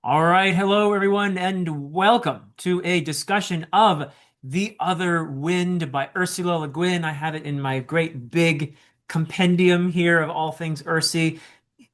All right, hello everyone, and welcome to a discussion of The Other Wind by Ursula Le Guin. I have it in my great big compendium here of all things Earthsea.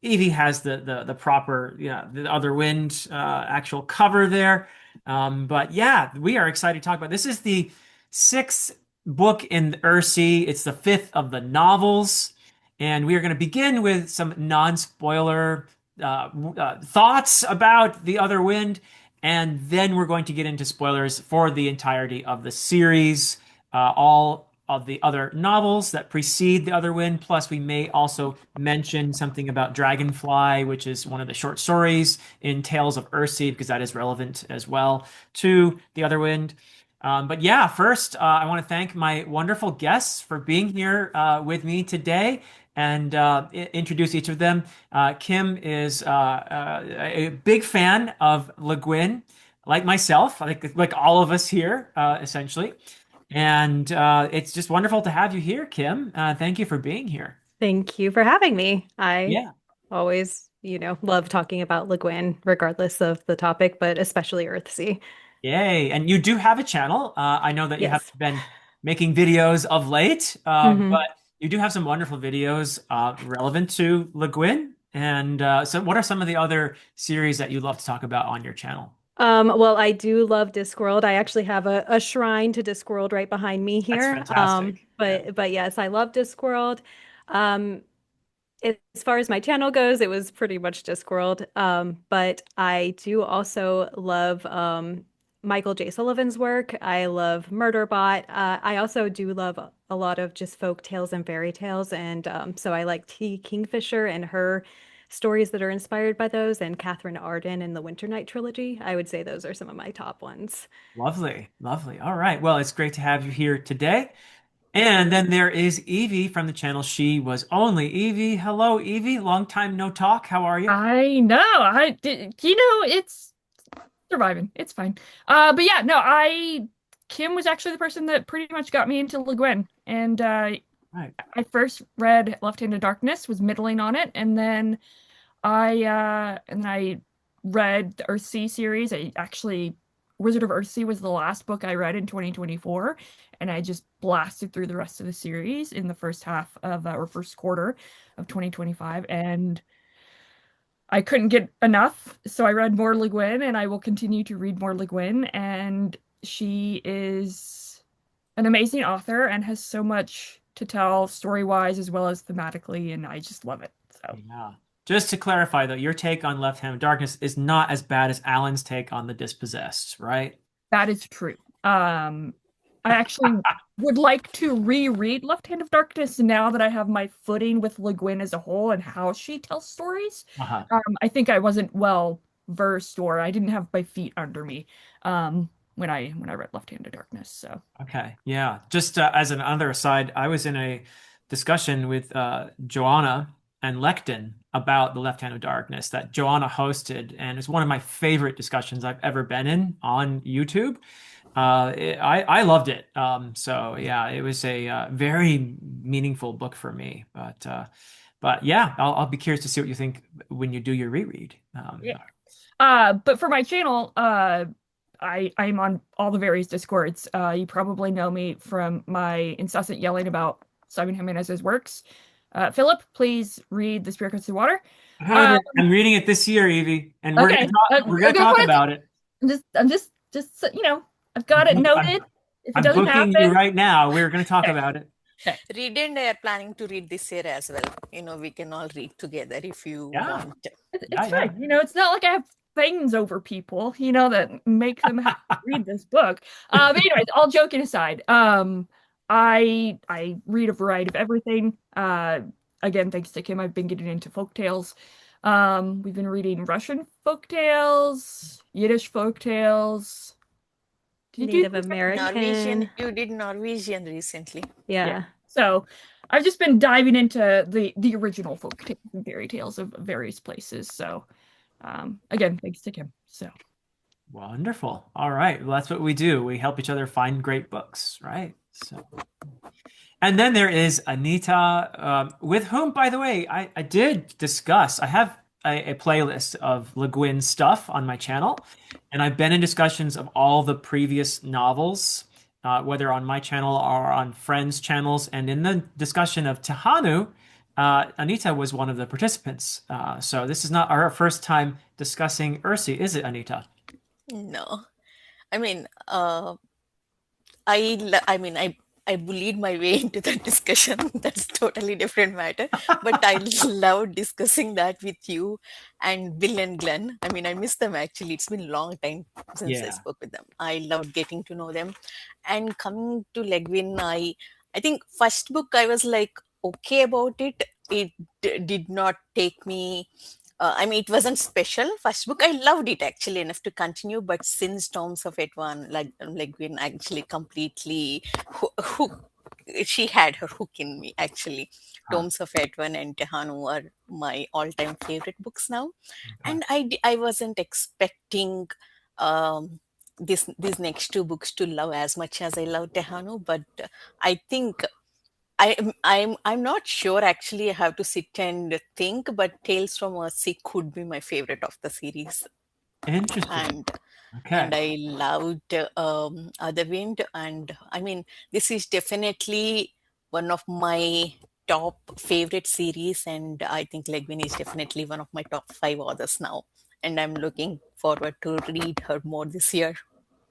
Evie has the proper, The Other Wind actual cover there. But yeah, we are excited to talk about this. Is the sixth book in Earthsea. It's the fifth of the novels, and we are going to begin with some non-spoiler thoughts about The Other Wind, and then we're going to get into spoilers for the entirety of the series, all of the other novels that precede The Other Wind. Plus, we may also mention something about Dragonfly, which is one of the short stories in Tales of Earthsea, because that is relevant as well to The Other Wind. But yeah, first, I want to thank my wonderful guests for being here with me today and introduce each of them. Kim is a big fan of Le Guin, like myself, like all of us here, essentially. And it's just wonderful to have you here, Kim. Thank you for being here. Thank you for having me. I Yeah. always, love talking about Le Guin, regardless of the topic, but especially Earthsea. Yay. And you do have a channel. I know that you Yes. haven't been making videos of late, but hmm you do have some wonderful videos relevant to Le Guin. And so, what are some of the other series that you love to talk about on your channel? well, I do love Discworld. I actually have a shrine to Discworld right behind me That's here. fantastic. Yeah. But yes, I love Discworld. Um, as far as my channel goes, it was pretty much Discworld. But I do also love Michael J. Sullivan's work. I love Murderbot. I also do love a lot of just folk tales and fairy tales, and so I like T. Kingfisher and her stories that are inspired by those, and Catherine Arden in the Winter Night trilogy. I would say those are some of my top ones. Lovely. Lovely. All right. Well, it's great to have you here today. And then there is Evie from the channel She Was Only. Evie, hello, Evie. Long time no talk. How are you? I know. It's surviving. It's fine. But yeah, no, I Kim was actually the person that pretty much got me into Le Guin. And Right. I first read Left-Handed Darkness, was middling on it, and then I read the Earthsea series. I actually Wizard of Earthsea was the last book I read in 2024, and I just blasted through the rest of the series in the first half of or first quarter of 2025, and I couldn't get enough, so I read more Le Guin, and I will continue to read more Le Guin. And she is an amazing author and has so much to tell story-wise as well as thematically, and I just love it. So Yeah. Just to clarify, though, your take on Left Hand of Darkness is not as bad as Alan's take on The Dispossessed, right? that is true. I actually would like to reread Left Hand of Darkness now that I have my footing with Le Guin as a whole and how she tells stories. Uh-huh. I think I wasn't well versed, or I didn't have my feet under me when I read Left Hand of Darkness. So Okay. Yeah. Just as an other aside, I was in a discussion with Joanna and Lecton about The Left Hand of Darkness that Joanna hosted, and it's one of my favorite discussions I've ever been in on YouTube. I loved it. So yeah, it was a very meaningful book for me. But yeah, I'll be curious to see what you think when you do your reread. yeah. But for my channel, I'm on all the various discords. You probably know me from my incessant yelling about Simon Jimenez's works. Philip, please read The Spirit Cuts the Water. I have Uh, it. I'm reading it this year, Evie, and okay, we're gonna okay, talk quick. about it. I'm just, I've got it I'm, noted. If it I'm doesn't booking you happen, right now. We're gonna talk okay, about it. okay. Read and I are planning to read this year as well. We can all read together if you Yeah, want. yeah, It's yeah. fine. It's not like I have things over people, that make them have to read this book. But anyways, all joking aside, I read a variety of everything. Again, thanks to Kim, I've been getting into folk tales. We've been reading Russian folk tales, Yiddish folk tales. Did you do Native things like that? Norwegian, American. you did Norwegian recently. Yeah. Yeah. So I've just been diving into the original folk tales and fairy tales of various places. So again, thanks to Kim. So Wonderful. All right. Well, that's what we do. We help each other find great books, right? So, and then there is Anita, with whom, by the way, I did discuss. I have a playlist of Le Guin stuff on my channel, and I've been in discussions of all the previous novels, whether on my channel or on friends' channels. And in the discussion of Tehanu, Anita was one of the participants. So this is not our first time discussing Earthsea, is it, Anita? No, I mean, I bullied my way into that discussion. That's totally different matter. But I love discussing that with you and Bill and Glenn. I mean, I miss them actually. It's been a long time since I Yeah. spoke with them. I loved getting to know them. And coming to Legwin, I think first book I was like okay about it. It did not take me. I mean, it wasn't special. First book, I loved it actually enough to continue. But since Tombs of Edwin, like Gwyn actually completely hook, she had her hook in me actually. Ah, Tombs of Edwin and Tehanu are my all-time favorite books now, okay. and I wasn't expecting um, these next two books to love as much as I love Tehanu, but I think I'm not sure actually. I have to sit and think, but Tales from Earthsea could be my favorite of the series, Interesting. and Okay. I loved Other Wind, and I mean this is definitely one of my top favorite series, and I think Legwin is definitely one of my top five authors now, and I'm looking forward to read her more this year.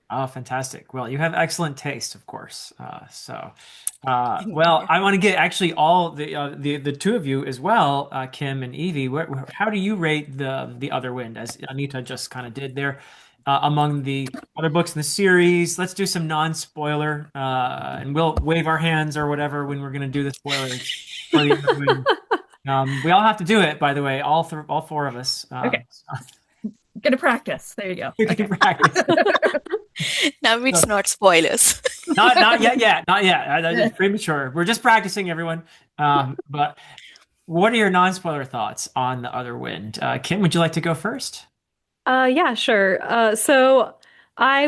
Oh, fantastic. Well, you have excellent taste, of course. Thank Well, you. I want to get actually all the two of you as well, Kim and Evie. How do you rate the Other Wind, as Anita just kind of did there, among the other books in the series? Let's do some non-spoiler, and we'll wave our hands or whatever when we're going to do the spoilers for the Other Wind. We all have to do it, by the way, all four of us. Okay, So gonna practice. There you go. we can Okay. practice. Now it's not spoilers. Not yet, not yet. It's premature. We're just practicing, everyone. But what are your non-spoiler thoughts on The Other Wind? Kim, would you like to go first? Yeah, sure. I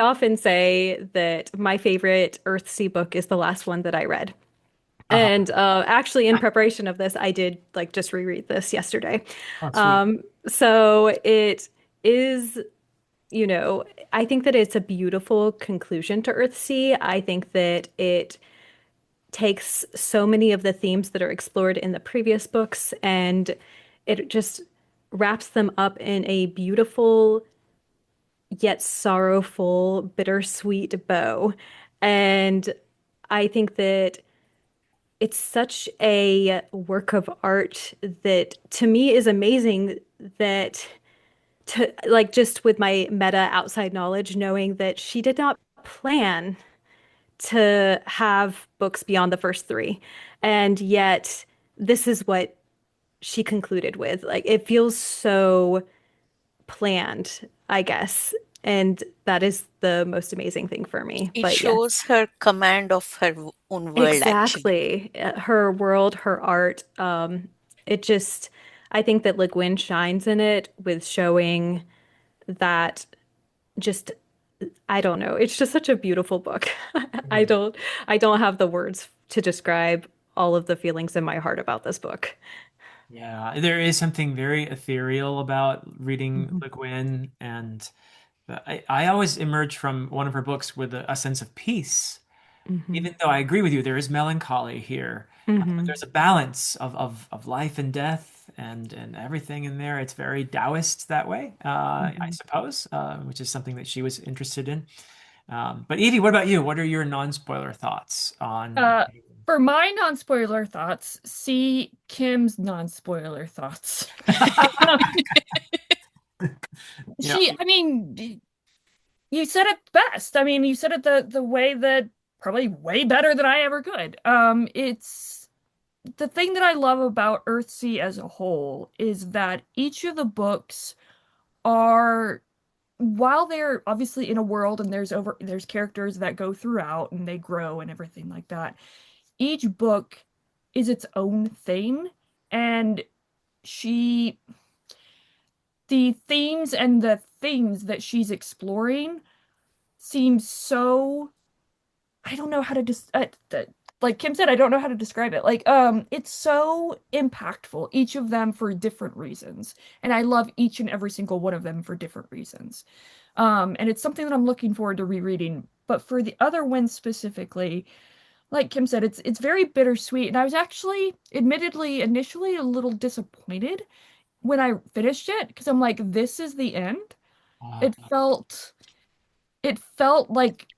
often say that my favorite Earthsea book is the last one that I read. Uh-huh. And actually, in preparation of this, I did like just reread this yesterday. Oh, sweet. So it is, you know, I think that it's a beautiful conclusion to Earthsea. I think that it takes so many of the themes that are explored in the previous books and it just wraps them up in a beautiful yet sorrowful, bittersweet bow. And I think that it's such a work of art that to me is amazing that to like just with my meta outside knowledge, knowing that she did not plan to have books beyond the first three. And yet this is what she concluded with. Like it feels so planned, I guess. And that is the most amazing thing for me. It But yes, shows her command of her own world actually. exactly. Her world, her art, it just, I think that Le Guin shines in it with showing that just, I don't know. It's just such a beautiful book. I Mm. don't, I don't have the words to describe all of the feelings in my heart about this book. Yeah, there is something very ethereal about reading Mhm. Le Guin, and I always emerge from one of her books with a sense of peace. Hmm. Even though I agree with you, there is melancholy here. But Hmm. there's a balance of life and death and everything in there. It's very Taoist that way, I Hmm. suppose, which is something that she was interested in. But Evie, what about you? What are your non-spoiler thoughts on? Uh, for my non-spoiler thoughts, see Kim's non-spoiler thoughts. Yeah. I mean, you said it best. I mean, you said it the way that probably way better than I ever could. It's the thing that I love about Earthsea as a whole is that each of the books are, while they're obviously in a world and there's characters that go throughout and they grow and everything like that, each book is its own thing, and she the themes and the things that she's exploring seem so, I don't know how to just like Kim said, I don't know how to describe it. Like, it's so impactful, each of them for different reasons. And I love each and every single one of them for different reasons. And it's something that I'm looking forward to rereading. But for the other ones specifically, like Kim said, it's very bittersweet. And I was actually, admittedly, initially a little disappointed when I finished it because I'm like, this is the end. Uh, It felt it felt like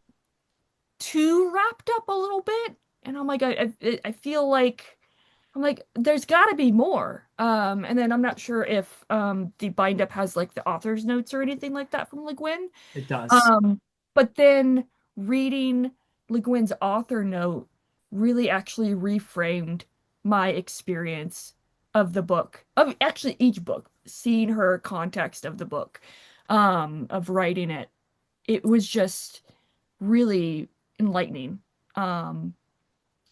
too wrapped up a little bit, and I'm like, I feel like I'm like, there's got to be more. And then I'm not sure if the bind up has like the author's notes or anything like that from Le Guin. it does. Um, but then reading Le Guin's author note really actually reframed my experience of the book, of actually each book, seeing her context of the book, of writing it. It was just really enlightening. Um,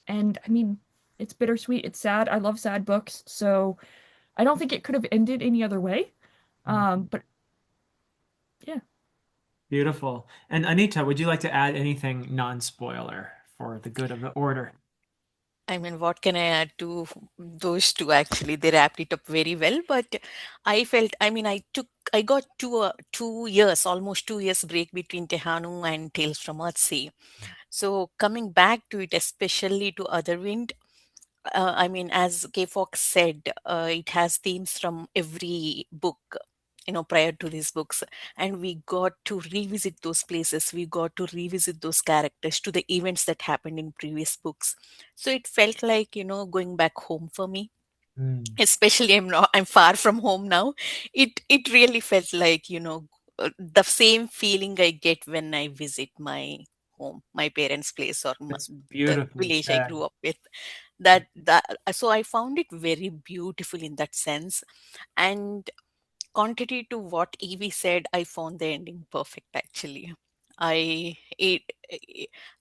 and I mean, it's bittersweet. It's sad. I love sad books, so I don't think it could have ended any other way. But yeah. Beautiful. And Anita, would you like to add anything non-spoiler for the good of the order? I mean, what can I add to those two? Actually, they wrapped it up very well. But I felt, I mean, I got 2 years, almost 2 years break between Tehanu and Tales from Earthsea. So coming back to it, especially to Otherwind, I mean, as K Fox said, it has themes from every book, prior to these books. And we got to revisit those places. We got to revisit those characters to the events that happened in previous books. So it felt like, going back home for me. Mm, Especially I'm far from home now. It really felt like, the same feeling I get when I visit my home, my parents' place, or it's the beautifully village I said. grew up with. That so I found it very beautiful in that sense. And contrary to what Evie said, I found the ending perfect actually. I it,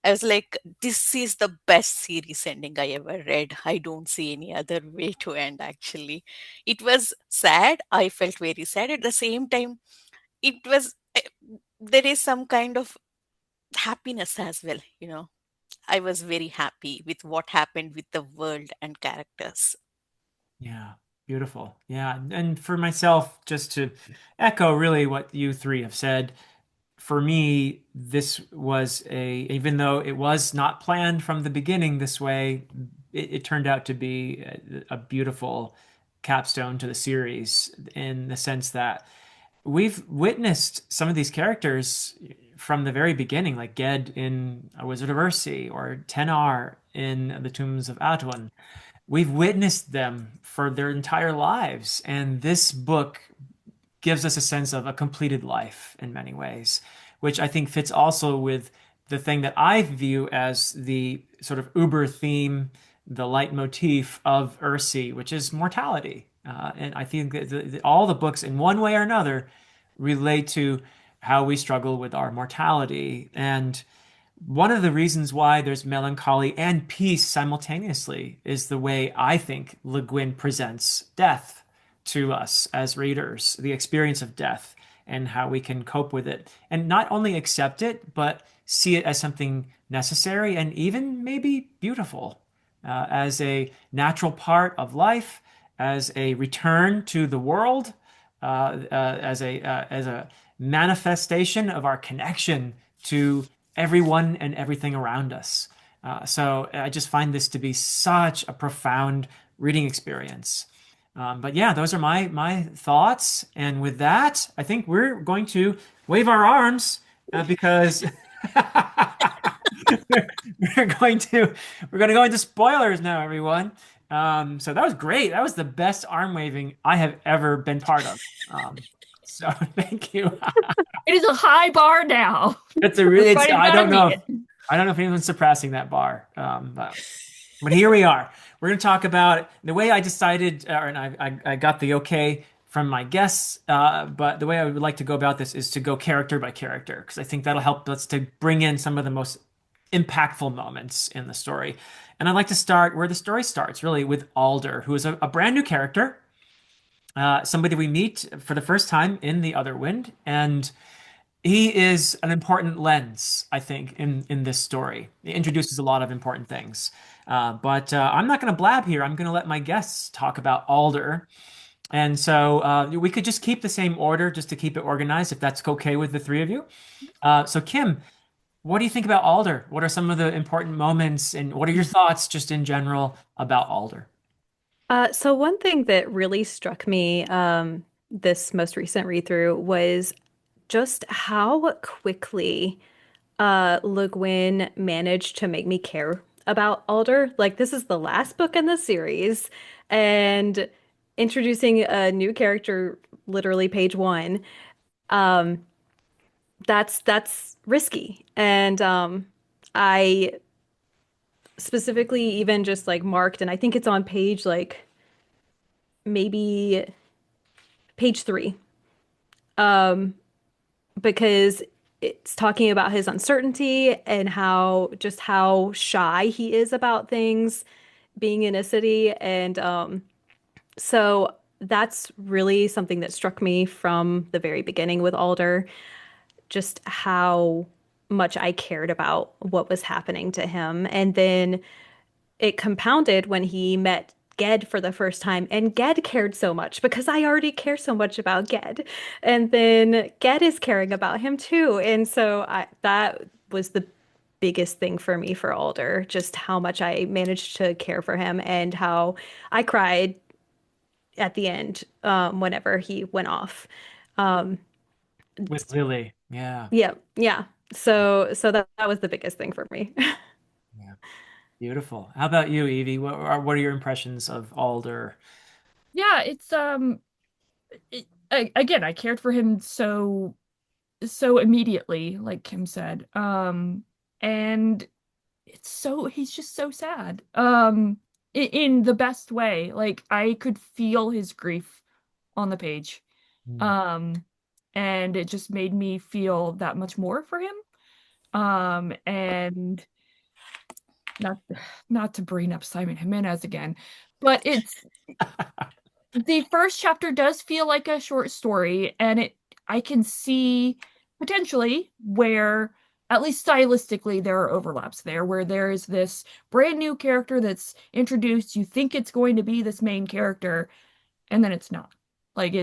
I was like, this is the best series ending I ever read. I don't see any other way to end actually. It was sad. I felt very sad. At the same time, it was there is some kind of happiness as well. I was very happy with what happened with the world and characters. Yeah, beautiful. Yeah, and for myself, just to echo really what you three have said, for me, this was even though it was not planned from the beginning this way, it turned out to be a beautiful capstone to the series in the sense that we've witnessed some of these characters from the very beginning, like Ged in A Wizard of Earthsea or Tenar in The Tombs of Atuan. We've witnessed them for their entire lives, and this book gives us a sense of a completed life in many ways, which I think fits also with the thing that I view as the sort of uber theme, the leitmotif of Earthsea, which is mortality. And I think that all the books, in one way or another, relate to how we struggle with our mortality. And one of the reasons why there's melancholy and peace simultaneously is the way I think Le Guin presents death to us as readers, the experience of death and how we can cope with it. And not only accept it, but see it as something necessary and even maybe beautiful, as a natural part of life, as a return to the world, as a manifestation of our connection to everyone and everything around us. So I just find this to be such a profound reading experience. But yeah, those are my thoughts. And with that, I think we're going to wave our arms because we're going to we're going to go into spoilers now, everyone. So that was great. That was the best arm waving I have ever been part of. So thank you. It is a high bar now. It's a really, it's, Everybody's I got to don't meet know if, it. I don't know if anyone's surpassing that bar. But here we are. We're going to talk about the way I decided, and I got the okay from my guests. But the way I would like to go about this is to go character by character, because I think that'll help us to bring in some of the most impactful moments in the story. And I'd like to start where the story starts, really, with Alder, who is a brand new character, somebody we meet for the first time in The Other Wind, and he is an important lens, I think, in this story. It introduces a lot of important things. But I'm not going to blab here. I'm going to let my guests talk about Alder. And so we could just keep the same order just to keep it organized, if that's okay with the three of you. So, Kim, what do you think about Alder? What are some of the important moments, and what are your thoughts just in general about Alder? So one thing that really struck me this most recent read through was just how quickly Le Guin managed to make me care about Alder. Like this is the last book in the series, and introducing a new character literally page one, um, that's risky. And I specifically even just like marked, and I think it's on page like maybe page three, um, because it's talking about his uncertainty and how shy he is about things being in a city. And so that's really something that struck me from the very beginning with Alder, just how much I cared about what was happening to him. And then it compounded when he met Ged for the first time, and Ged cared so much because I already care so much about Ged. And then Ged is caring about him too. And so that was the biggest thing for me for Alder, just how much I managed to care for him and how I cried at the end whenever he went off. Um, With Lily. Yeah. yeah, yeah. So that was the biggest thing for me. Yeah. Beautiful. How about you, Evie? What are your impressions of Alder? Yeah, again, I cared for him so immediately, like Kim said. And he's just so sad. In the best way. Like I could feel his grief on the page. Hmm. Um, and it just made me feel that much more for him. And not not to bring up Simon Jimenez again, but it's the first chapter does feel like a short story, and I can see potentially where, at least stylistically, there are overlaps there, where there is this brand new character that's introduced. You think it's going to be this main character, and then it's not. Like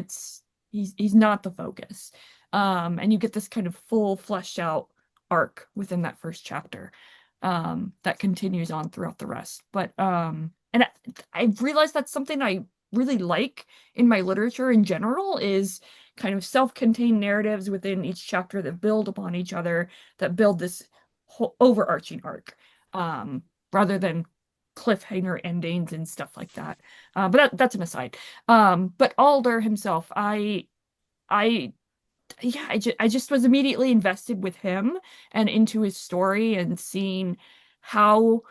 he's not the focus. And you get this kind of full fleshed out arc within that first chapter, that continues on throughout the rest. But and I realized that's something I really like in my literature in general, is kind of self-contained narratives within each chapter that build upon each other, that build this whole overarching arc, rather than cliffhanger endings and stuff like that. But that's an aside. But Alder himself, I yeah, I just was immediately invested with him and into his story, and seeing how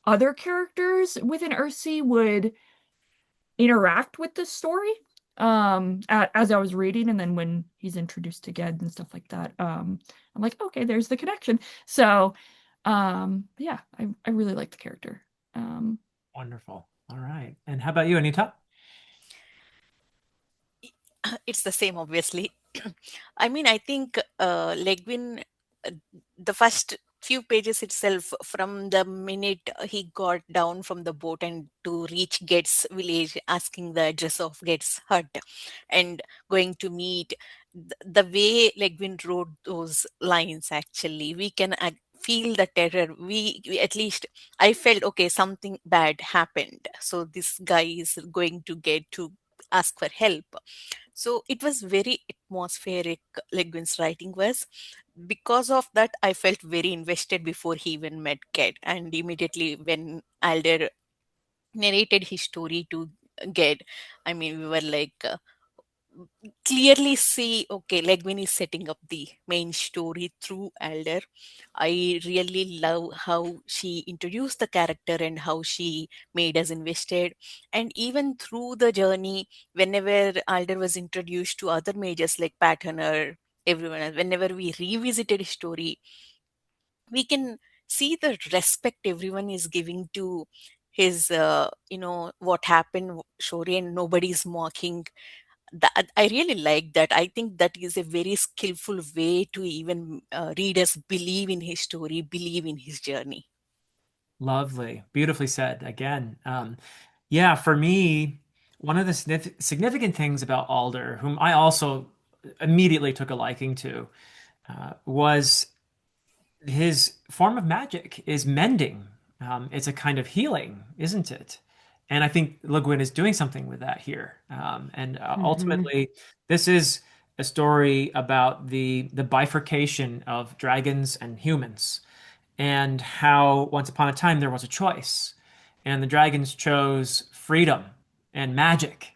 other characters within Earthsea would interact with the story, as I was reading, and then when he's introduced to Ged and stuff like that, I'm like, okay, there's the connection. So yeah, I really like the character. um Wonderful. All right. And how about you, Anita? It's the same, obviously. I mean, I think Legwin, uh, the first few pages itself, from the minute he got down from the boat and to reach Get's village, asking the address of Get's hut and going to meet, the way Legwin wrote those lines, actually, we can feel the terror. We at least, I felt, okay, something bad happened. So this guy is going to get to ask for help. So it was very atmospheric, Le Guin's writing was. Because of that, I felt very invested before he even met Ged. And immediately when Alder narrated his story to Ged, I mean, we were like, clearly see, okay, Legwin is setting up the main story through Alder. I really love how she introduced the character and how she made us invested. And even through the journey, whenever Alder was introduced to other mages like Patton or everyone else, whenever we revisited his story, we can see the respect everyone is giving to his, what happened, Shori, and nobody's mocking that. I really like that. I think that is a very skillful way to even readers believe in his story, believe in his journey. Lovely. Beautifully said again. Yeah, for me, one of the significant things about Alder, whom I also immediately took a liking to, was his form of magic is mending. It's a kind of healing, isn't it? And I think Le Guin is doing something with that here. And Hmm. ultimately, this is a story about the bifurcation of dragons and humans, and how once upon a time there was a choice, and the dragons chose freedom and magic,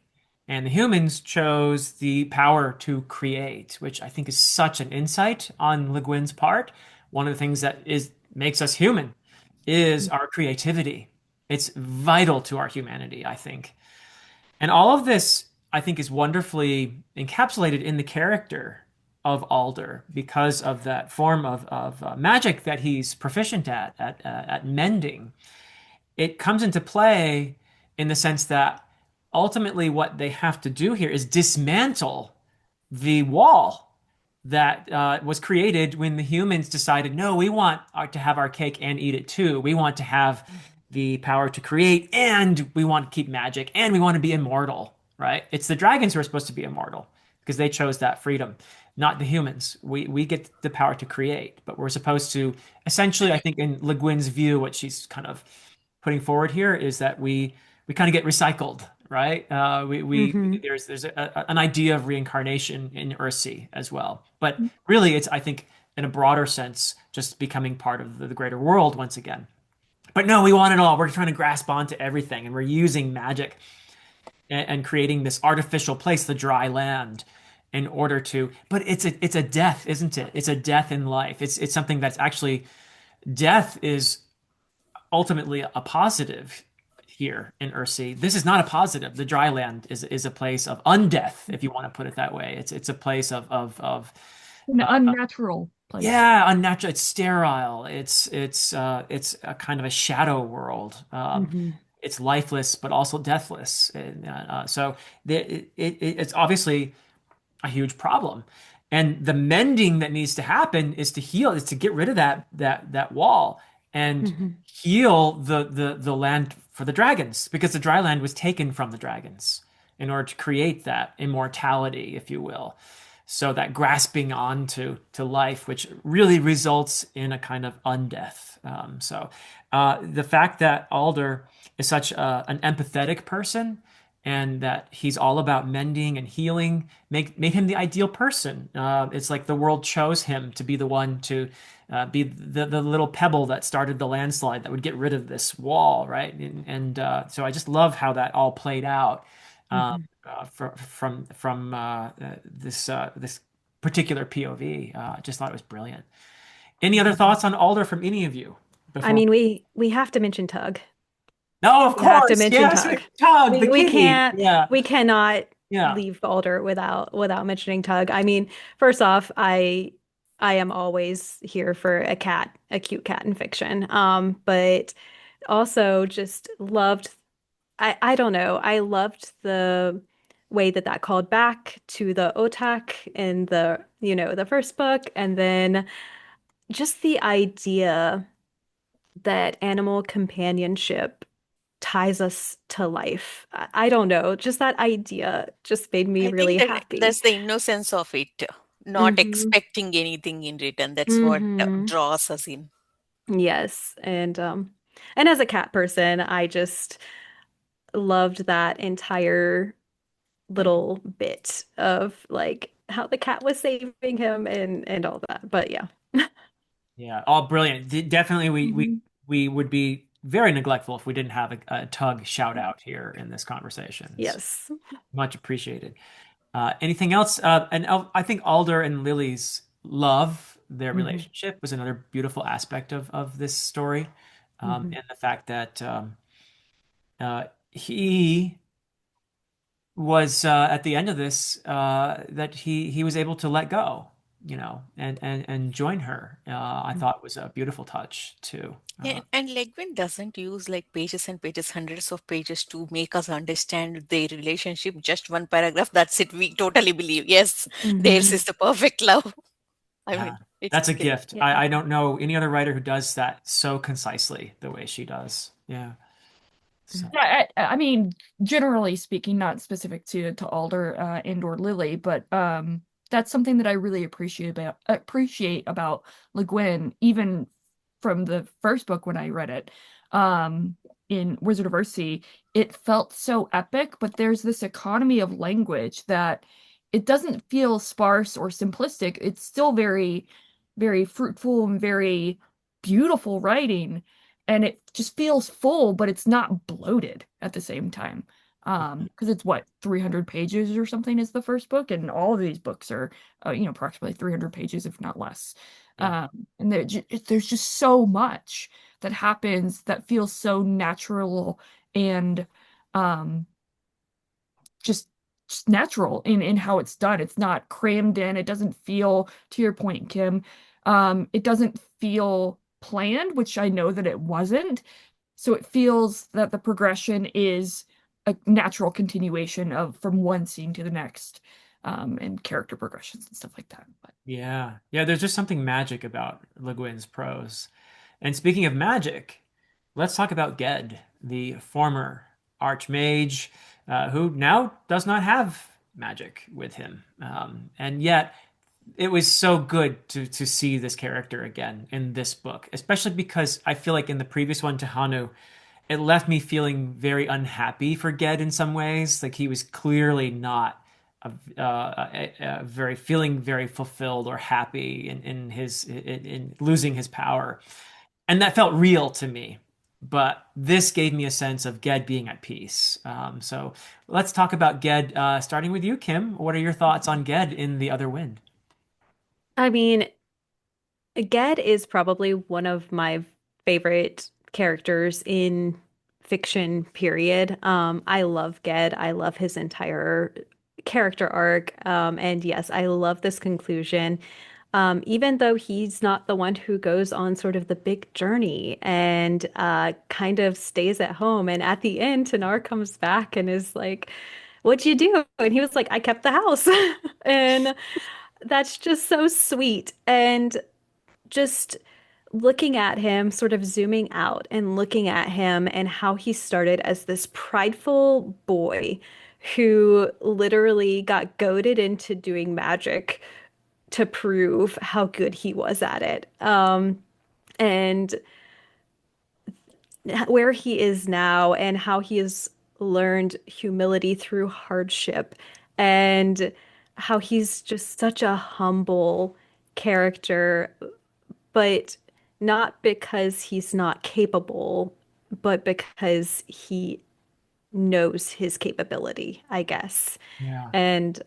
and the humans chose the power to create, which I think is such an insight on Le Guin's part. One of the things that is makes us human is our creativity. It's vital to our humanity, I think. And all of this, I think, is wonderfully encapsulated in the character of Alder because of that form of magic that he's proficient at mending. It comes into play in the sense that ultimately what they have to do here is dismantle the wall that was created when the humans decided, no, we want to have our cake and eat it too. We want to have the power to create, and we want to keep magic, and we want to be immortal, right? It's the dragons who are supposed to be immortal because they chose that freedom, not the humans. We get the power to create, but we're supposed to essentially, I think, in Le Guin's view, what she's kind of putting forward here is that we kind of get recycled, right? Hmm. There's an idea of reincarnation in Earthsea as well, but really, it's I think in a broader sense, just becoming part of the greater world once again. But no, we want it all. We're trying to grasp onto everything, and we're using magic and creating this artificial place, the dry land, in order to. But it's a death, isn't it? It's a death in life. It's something that's actually death is ultimately a positive here in Earthsea. This is not a positive. The dry land is a place of undeath, if you want to put it that way. It's a place of An uh, unnatural place. yeah, unnatural. It's sterile. It's a kind of a shadow world. Hmm. It's lifeless, but also deathless. And, so it's obviously a huge problem. And the mending that needs to happen is to heal, is to get rid of that wall and Hmm. heal the land for the dragons, because the dry land was taken from the dragons in order to create that immortality, if you will. So that grasping onto to life, which really results in a kind of undeath. The fact that Alder is such an empathetic person, and that he's all about mending and healing made him the ideal person. It's like the world chose him to be the one to be the little pebble that started the landslide that would get rid of this wall, right? And so I just love how that all played out um, Hmm. this particular POV. I just thought it was brilliant. Any other thoughts on Alder from any of you I before? mean, we have to mention Tug. No, of We have to course, mention yes, Tug. Tug, the We kitty. can't Yeah, we cannot yeah. leave Balder without mentioning Tug. I mean, first off, I am always here for a cute cat in fiction. But also just loved I don't know. I loved the way that that called back to the Otak in the first book, and then just the idea that animal companionship ties us to life. I don't know, just that idea just made me I really think that happy. that's the innocence of it, not Hmm. expecting anything in return. That's what Hmm. draws us in. Yes, and as a cat person, I just loved that entire little bit of like how the cat was saving him and all that. But yeah. Yeah, all brilliant. Definitely, Mhm. we would be very neglectful if we didn't have a Tug shout out here in this conversation. It's Yes. much appreciated. Anything else? I think Alder and Lily's love, their Hmm. relationship, was another beautiful aspect of this story, Hmm. and the fact that he was at the end of this that he was able to let go, and join her. I thought was a beautiful touch too. Yeah, and Legwin doesn't use like pages and pages, hundreds of pages to make us understand their relationship. Just one paragraph, that's it. We totally believe, yes, theirs Hmm. is the perfect love. I Yeah, mean, It's That's a great. gift. Yeah. I don't know any other writer who does that so concisely the way she does. Yeah. So, I mean, generally speaking, not specific to Alder and or Lily, but that's something that I really appreciate about Le Guin, even from the first book when I read it, um, in Wizard of Earthsea. It felt so epic, but there's this economy of language that it doesn't feel sparse or simplistic. It's still very, very fruitful and very beautiful writing, and it just feels full, but it's not bloated at the same time. Because it's what, 300 pages or something is the first book, and all of these books are, approximately 300 pages, if not less. yeah. And there's just so much that happens that feels so natural and um, just just natural in how it's done. It's not crammed in. It doesn't feel, to your point, Kim, it doesn't feel planned, which I know that it wasn't. So it feels that the progression is a natural continuation of from one scene to the next, and character progressions and stuff like that. But Yeah. Yeah, there's just something magic about Le Guin's prose. And speaking of magic, let's talk about Ged, the former archmage, who now does not have magic with him. And yet, it was so good to see this character again in this book, especially because I feel like in the previous one, Tahanu, it left me feeling very unhappy for Ged in some ways. Like he was clearly not very feeling very fulfilled or happy in losing his power, and that felt real to me. But this gave me a sense of Ged being at peace. So let's talk about Ged, starting with you, Kim. What are your thoughts on Ged in The Other Wind? I mean, Ged is probably one of my favorite characters in fiction, period. I love Ged. I love his entire character arc. And yes, I love this conclusion. Even though he's not the one who goes on sort of the big journey and kind of stays at home. And at the end, Tanar comes back and is like, "What'd you do?" And he was like, "I kept the house." And that's just so sweet. And just looking at him, sort of zooming out and looking at him and how he started as this prideful boy who literally got goaded into doing magic to prove how good he was at it. And where he is now and how he has learned humility through hardship and how he's just such a humble character, but not because he's not capable, but because he knows his capability, I guess. Yeah. And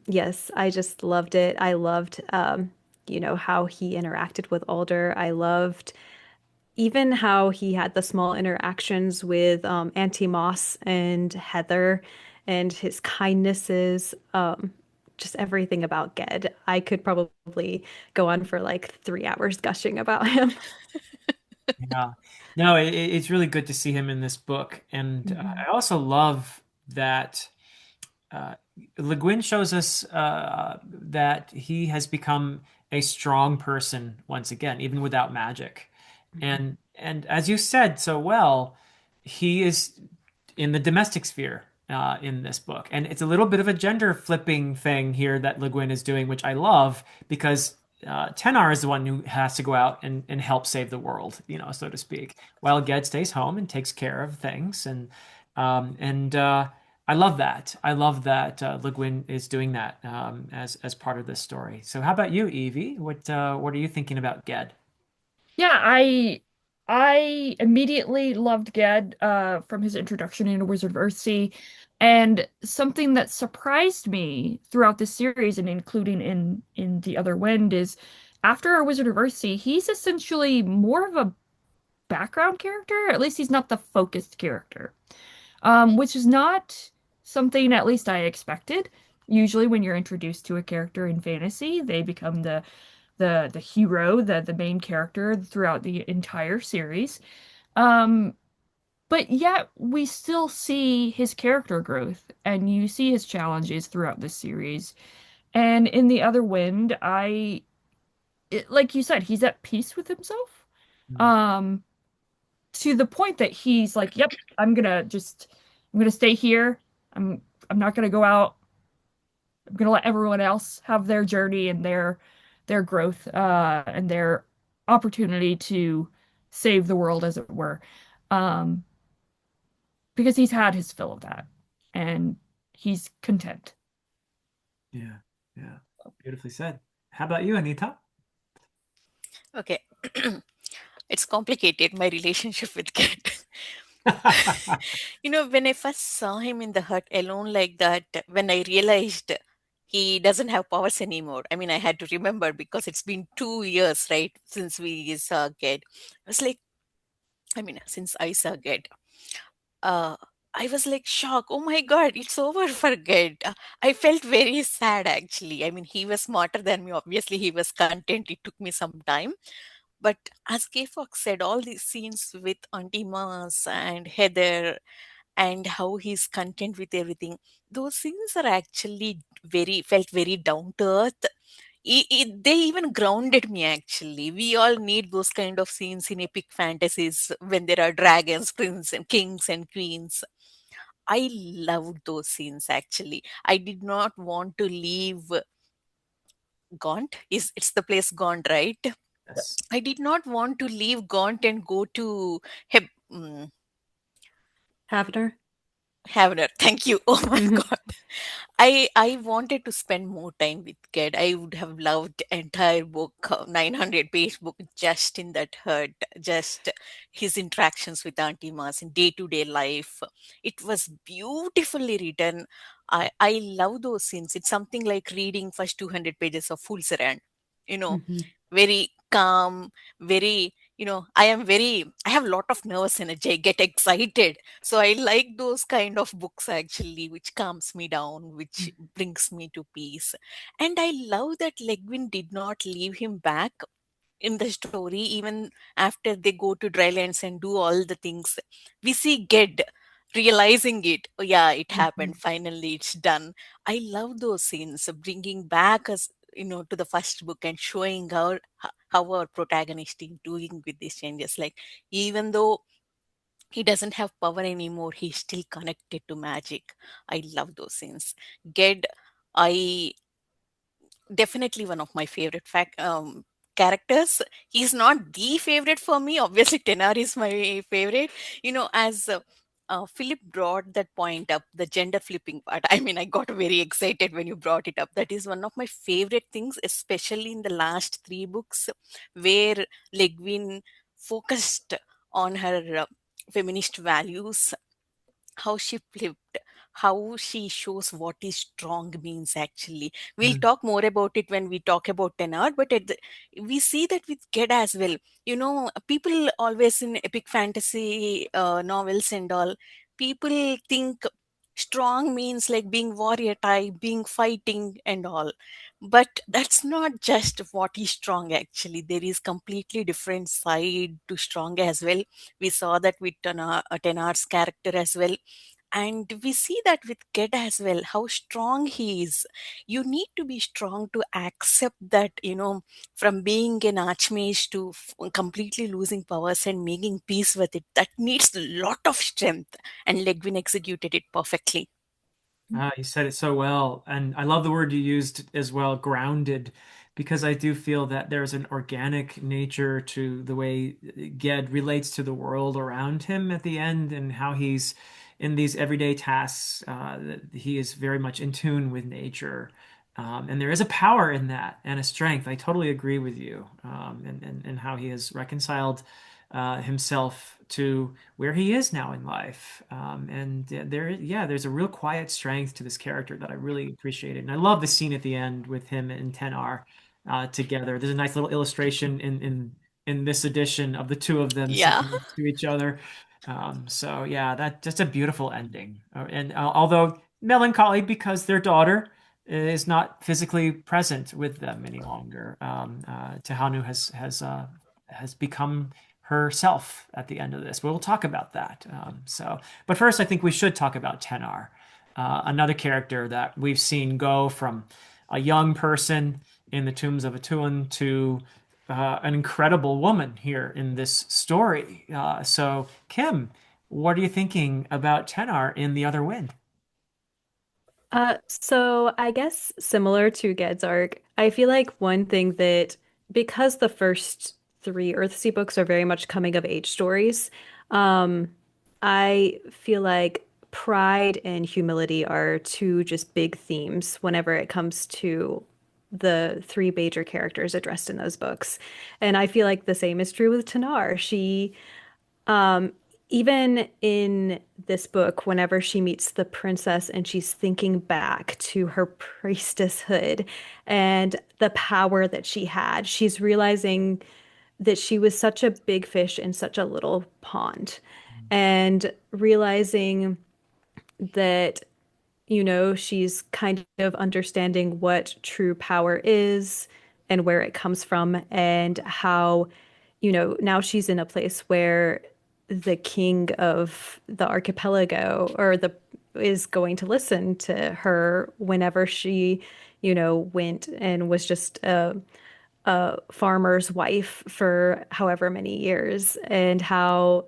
yes, I just loved it. I loved, how he interacted with Alder. I loved even how he had the small interactions with Auntie Moss and Heather and his kindnesses. Just everything about Ged. I could probably go on for like 3 hours gushing about him. Yeah. No, it's really good to see him in this book. And Mhm. I also love that uh, Le Guin shows us that he has become a strong person once again, even without magic. And as you said so well, he is in the domestic sphere in this book. And it's a little bit of a gender flipping thing here that Le Guin is doing, which I love because Tenar is the one who has to go out and help save the world, so to speak, while Ged stays home and takes care of things. And I love that. I love that Le Guin is doing that as part of this story. So how about you, Evie? What are you thinking about Ged? Yeah, I immediately loved Ged from his introduction into Wizard of Earthsea, and something that surprised me throughout the series and including in The Other Wind is after our Wizard of Earthsea, he's essentially more of a background character. At least he's not the focused character, which is not something at least I expected. Usually, when you're introduced to a character in fantasy, they become the hero, the main character throughout the entire series. Um, but yet we still see his character growth and you see his challenges throughout the series. And in The Other Wind, I like you said, he's at peace with himself. Mm. Um, to the point that he's like, "Yep, I'm gonna stay here. I'm not gonna go out. I'm gonna let everyone else have their journey and their growth, and their opportunity to save the world, as it were." Um, because he's had his fill of that, and he's content. Yeah, yeah. Beautifully said. How about you, Anita? Okay. It's complicated, my relationship with cat. When I first saw him in the hut alone like that, when I realized he doesn't have powers anymore, I mean, I had to remember because it's been 2 years, right, since we saw Ged. I was like, I mean, since I saw Ged, uh, I was like shocked. Oh my God, it's over for Ged. I felt very sad actually. I mean, he was smarter than me. Obviously, he was content. It took me some time. But as K Fox said, all these scenes with Auntie Mas and Heather and how he's content with everything, those scenes are actually felt very down to earth. They even grounded me actually. We all need those kind of scenes in epic fantasies when there are dragons, princes, and kings and queens. I loved those scenes actually. I did not want to leave Gaunt. It's the place Gaunt, right? Yes. I did not want to leave Gaunt and go to Heb- mm, Havner. Havner. Thank you. Oh my Hmm. God. I wanted to spend more time with Ked. I would have loved entire book, 900-page book, just in that hut, just his interactions with Auntie Mas in day-to-day life. It was beautifully written. I love those scenes. It's something like reading first 200 pages of Fool's Errand. You know, Hmm. very calm, very, I have a lot of nervous energy. I get excited, so I like those kind of books actually, which calms me down, which brings me to peace. And I love that Legwin did not leave him back in the story, even after they go to Drylands and do all the things. We see Ged realizing it. Oh yeah, it happened. Hmm. Finally, it's done. I love those scenes, bringing back us, to the first book and showing how our protagonist is doing with these changes. Like, even though he doesn't have power anymore, he's still connected to magic. I love those scenes. Ged, I definitely one of my favorite characters. He's not the favorite for me. Obviously, Tenar is my favorite. As Philip brought that point up, the gender flipping part. I mean, I got very excited when you brought it up. That is one of my favorite things, especially in the last three books, where Legwin focused on her feminist values, how she flipped, how she shows what is strong means actually. We'll Mm. talk more about it when we talk about Tenard, but we see that with Ged as well. People always in epic fantasy novels and all, people think strong means like being warrior type, being fighting and all. But that's not just what is strong actually. There is completely different side to strong as well. We saw that with Tenard's character as well, and we see that with Ged as well, how strong he is. You need to be strong to accept that, from being an archmage to completely losing powers and making peace with it. That needs a lot of strength, and Legwin executed it perfectly. Ah, you said it so well. And I love the word you used as well, grounded, because I do feel that there's an organic nature to the way Ged relates to the world around him at the end and how he's in these everyday tasks. That he is very much in tune with nature. And there is a power in that and a strength. I totally agree with you. And how he has reconciled himself to where he is now in life. There's a real quiet strength to this character that I really appreciated. And I love the scene at the end with him and Tenar together. There's a nice little illustration in this edition of the two of them Yeah. sitting next to each other. So yeah, that just a beautiful ending. And although melancholy because their daughter is not physically present with them any longer. Tehanu has become herself at the end of this. We'll talk about that. But first, I think we should talk about Tenar, another character that we've seen go from a young person in the Tombs of Atuan to an incredible woman here in this story. So, Kim, what are you thinking about Tenar in The Other Wind? So I guess similar to Ged's arc, I feel like one thing that because the first three Earthsea books are very much coming of age stories, um, I feel like pride and humility are two just big themes whenever it comes to the three major characters addressed in those books. And I feel like the same is true with Tanar. Um, Even in this book, whenever she meets the princess and she's thinking back to her priestesshood and the power that she had, she's realizing that she was such a big fish in such a little pond, and realizing that, she's kind of understanding what true power is and where it comes from, and how, now she's in a place where the king of the archipelago or the is going to listen to her whenever she, went and was just a farmer's wife for however many years, and how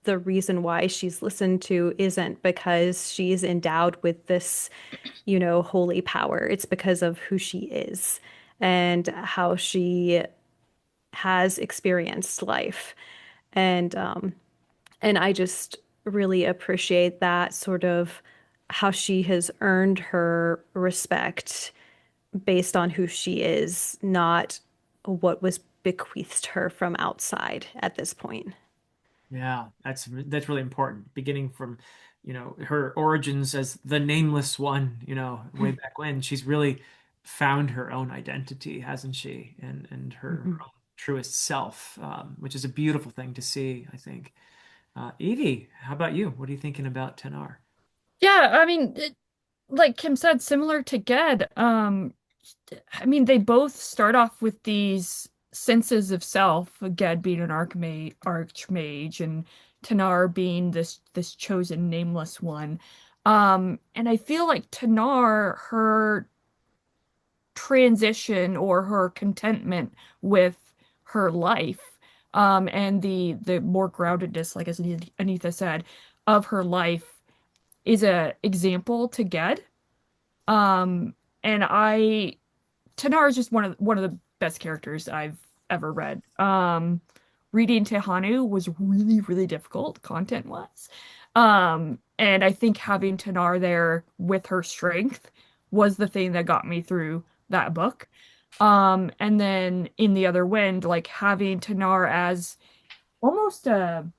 the reason why she's listened to isn't because she's endowed with this, holy power. It's because of who she is and how she has experienced life. And I just really appreciate that sort of how she has earned her respect based on who she is, not what was bequeathed her from outside at this point. Yeah, that's really important. Beginning from, her origins as the nameless one, way back when, she's really found her own identity, hasn't she? And her Mhm. own truest self, which is a beautiful thing to see, I think. Evie, how about you? What are you thinking about Tenar? Yeah, I mean, like Kim said, similar to Ged, I mean, they both start off with these senses of self, Ged being an archmage, and Tanar being this chosen nameless one. And I feel like Tanar, her transition or her contentment with her life, and the more groundedness, like as Anitha said, of her life is a example to Ged. Um, and Tanar is just one of the best characters I've ever read. Reading Tehanu was really, really difficult content wise. And I think having Tanar there with her strength was the thing that got me through that book. And then in The Other Wind, like having Tanar as almost an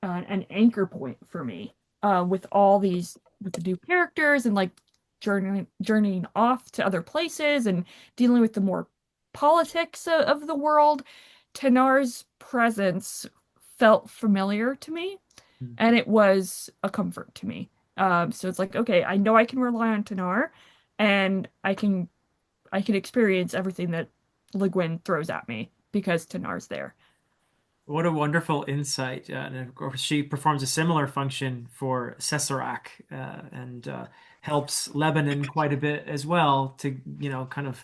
anchor point for me, with all these with the new characters and like journeying off to other places and dealing with the more politics of the world. Tanar's presence felt familiar to me, and it was a comfort to me. So it's like, okay, I know I can rely on Tanar, and I can experience everything that Le Guin throws at me because Tanar's there. What a wonderful insight. And of course, she performs a similar function for Sessarak, and helps Lebanon quite a bit as well to, kind of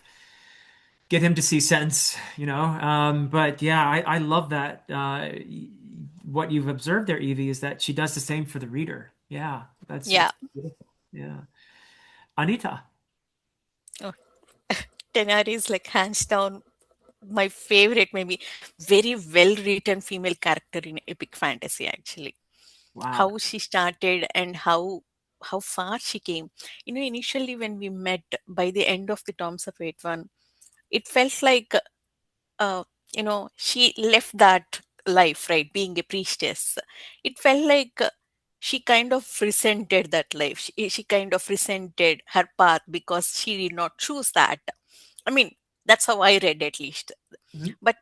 get him to see sense, But yeah, I love that. What you've observed there, Evie, is that she does the same for the reader. Yeah, Yeah. it's beautiful. Yeah. Anita. Oh, Tenari is like hands down my favorite, maybe very well written female character in epic fantasy, actually. Wow. How she started and how far she came. Initially when we met, by the end of the Toms of Eight One, it felt like, uh, she left that life, right? Being a priestess. It felt like, she kind of resented that life. She kind of resented her path because she did not choose that. I mean, that's how I read, at least. Mhm. But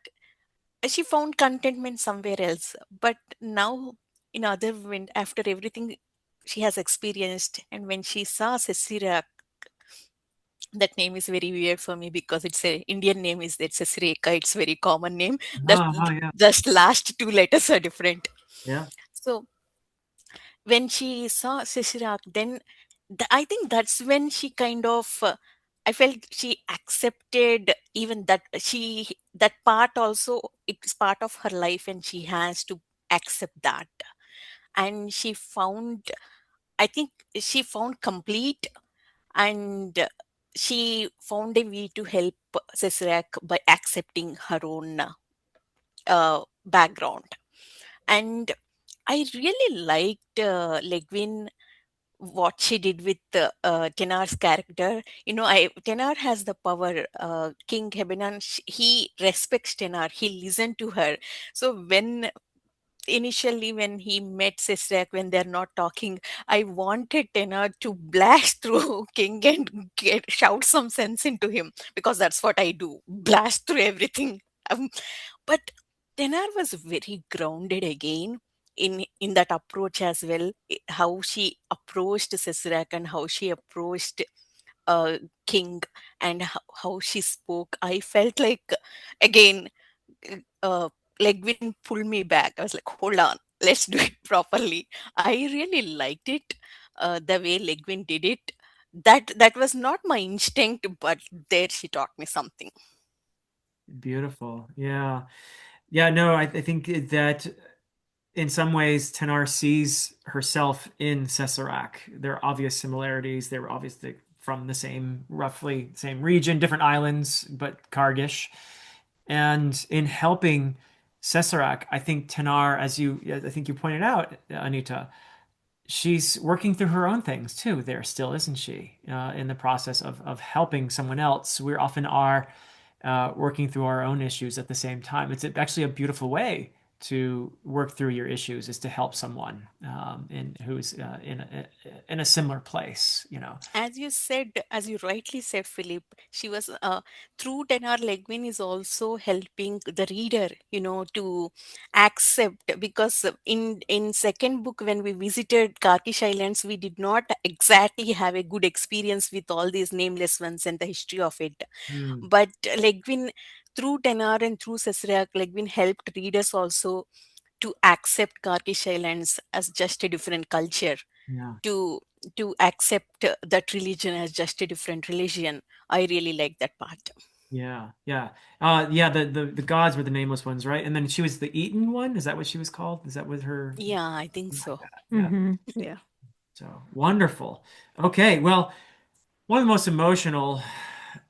she found contentment somewhere else. But now, in other wind, after everything she has experienced, and when she saw Cecilia, that name is very weird for me because it's a Indian name, is that Sasreka. It's very common name. That Yeah. just last two letters are different. Yeah. So when she saw Sasirak, then I think that's when she kind of, I felt she accepted even that that part also, it's part of her life and she has to accept that. And she found, I think she found complete, and she found a way to help Cesarac by accepting her own background. And I really liked Le Guin, what she did with Tenar's character. You know, Tenar has the power. King Hebenan, he respects Tenar. He listened to her. So when initially when he met Sister, when they're not talking, I wanted Tenar to blast through King and shout some sense into him, because that's what I do, blast through everything. Um, but Tenar was very grounded again in that approach as well. How she approached Sisrak and how she approached uh, King, and how she spoke. I felt like, again, uh, Legwin pulled me back. I was like, hold on, let's do it properly. I really liked it, the way Legwin did it. That was not my instinct, but there she taught me something. Beautiful. Yeah. Yeah, no, I think that in some ways Tenar sees herself in Cesarac. There are obvious similarities. They were obviously from the same, roughly same region, different islands, but Kargish. And in helping Cesarac, I think Tenar, I think you pointed out, Anita, she's working through her own things too there still, isn't she? In the process of helping someone else. We often are working through our own issues at the same time. It's actually a beautiful way to work through your issues, is to help someone who's in a similar place, you know. As you said, as you rightly said, Philip, she was through Tenar, Legwin is also helping the reader, to accept, because in second book when we visited Karkish Islands, we did not exactly have a good experience with all these nameless ones and the history of it. Hmm. But Legwin, through Tenar and through Sesrak, Legwin helped readers also to accept Karkish Islands as just a different culture, Yeah. to accept that religion as just a different religion. I really like that part. Yeah, yeah. Yeah, the gods were the nameless ones, right? And then she was the eaten one. Is that what she was called? Is that what her Yeah, I think something like so. that? Yeah. Yeah. So wonderful. Okay, well, one of the most emotional,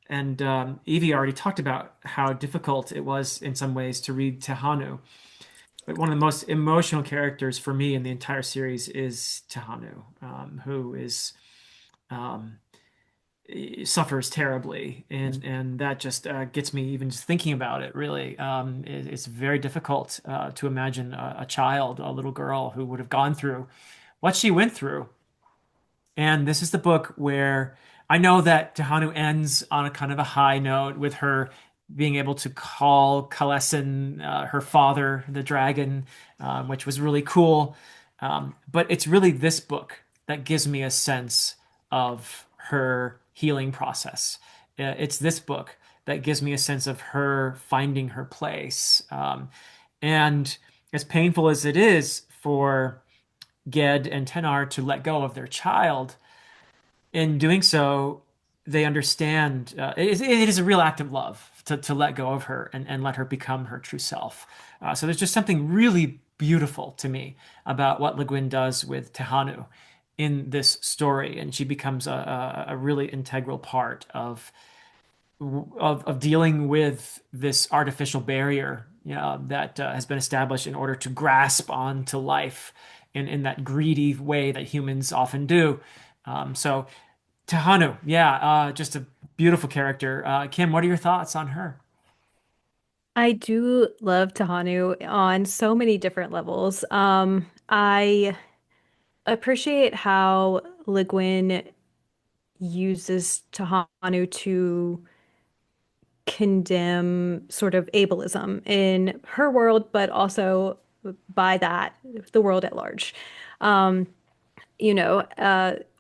and Evie already talked about how difficult it was in some ways to read Tehanu. But one of the most emotional characters for me in the entire series is Tehanu, who is um, suffers terribly, and that just gets me even just thinking about it. Really, it's very difficult to imagine a child, a little girl, who would have gone through what she went through. And this is the book where I know that Tehanu ends on a kind of a high note with her being able to call Kalesin her father, the dragon, which was really cool. But it's really this book that gives me a sense of her healing process. It's this book that gives me a sense of her finding her place. And as painful as it is for Ged and Tenar to let go of their child, in doing so, they understand it is a real act of love to let go of her and let her become her true self. So there's just something really beautiful to me about what Le Guin does with Tehanu in this story, and she becomes a really integral part of dealing with this artificial barrier, that has been established in order to grasp onto life in that greedy way that humans often do. So Tehanu, yeah, just a beautiful character. Kim, what are your thoughts on her? I do love Tahanu on so many different levels. I appreciate how Le Guin uses Tahanu to condemn sort of ableism in her world, but also by that, the world at large. Um, you know,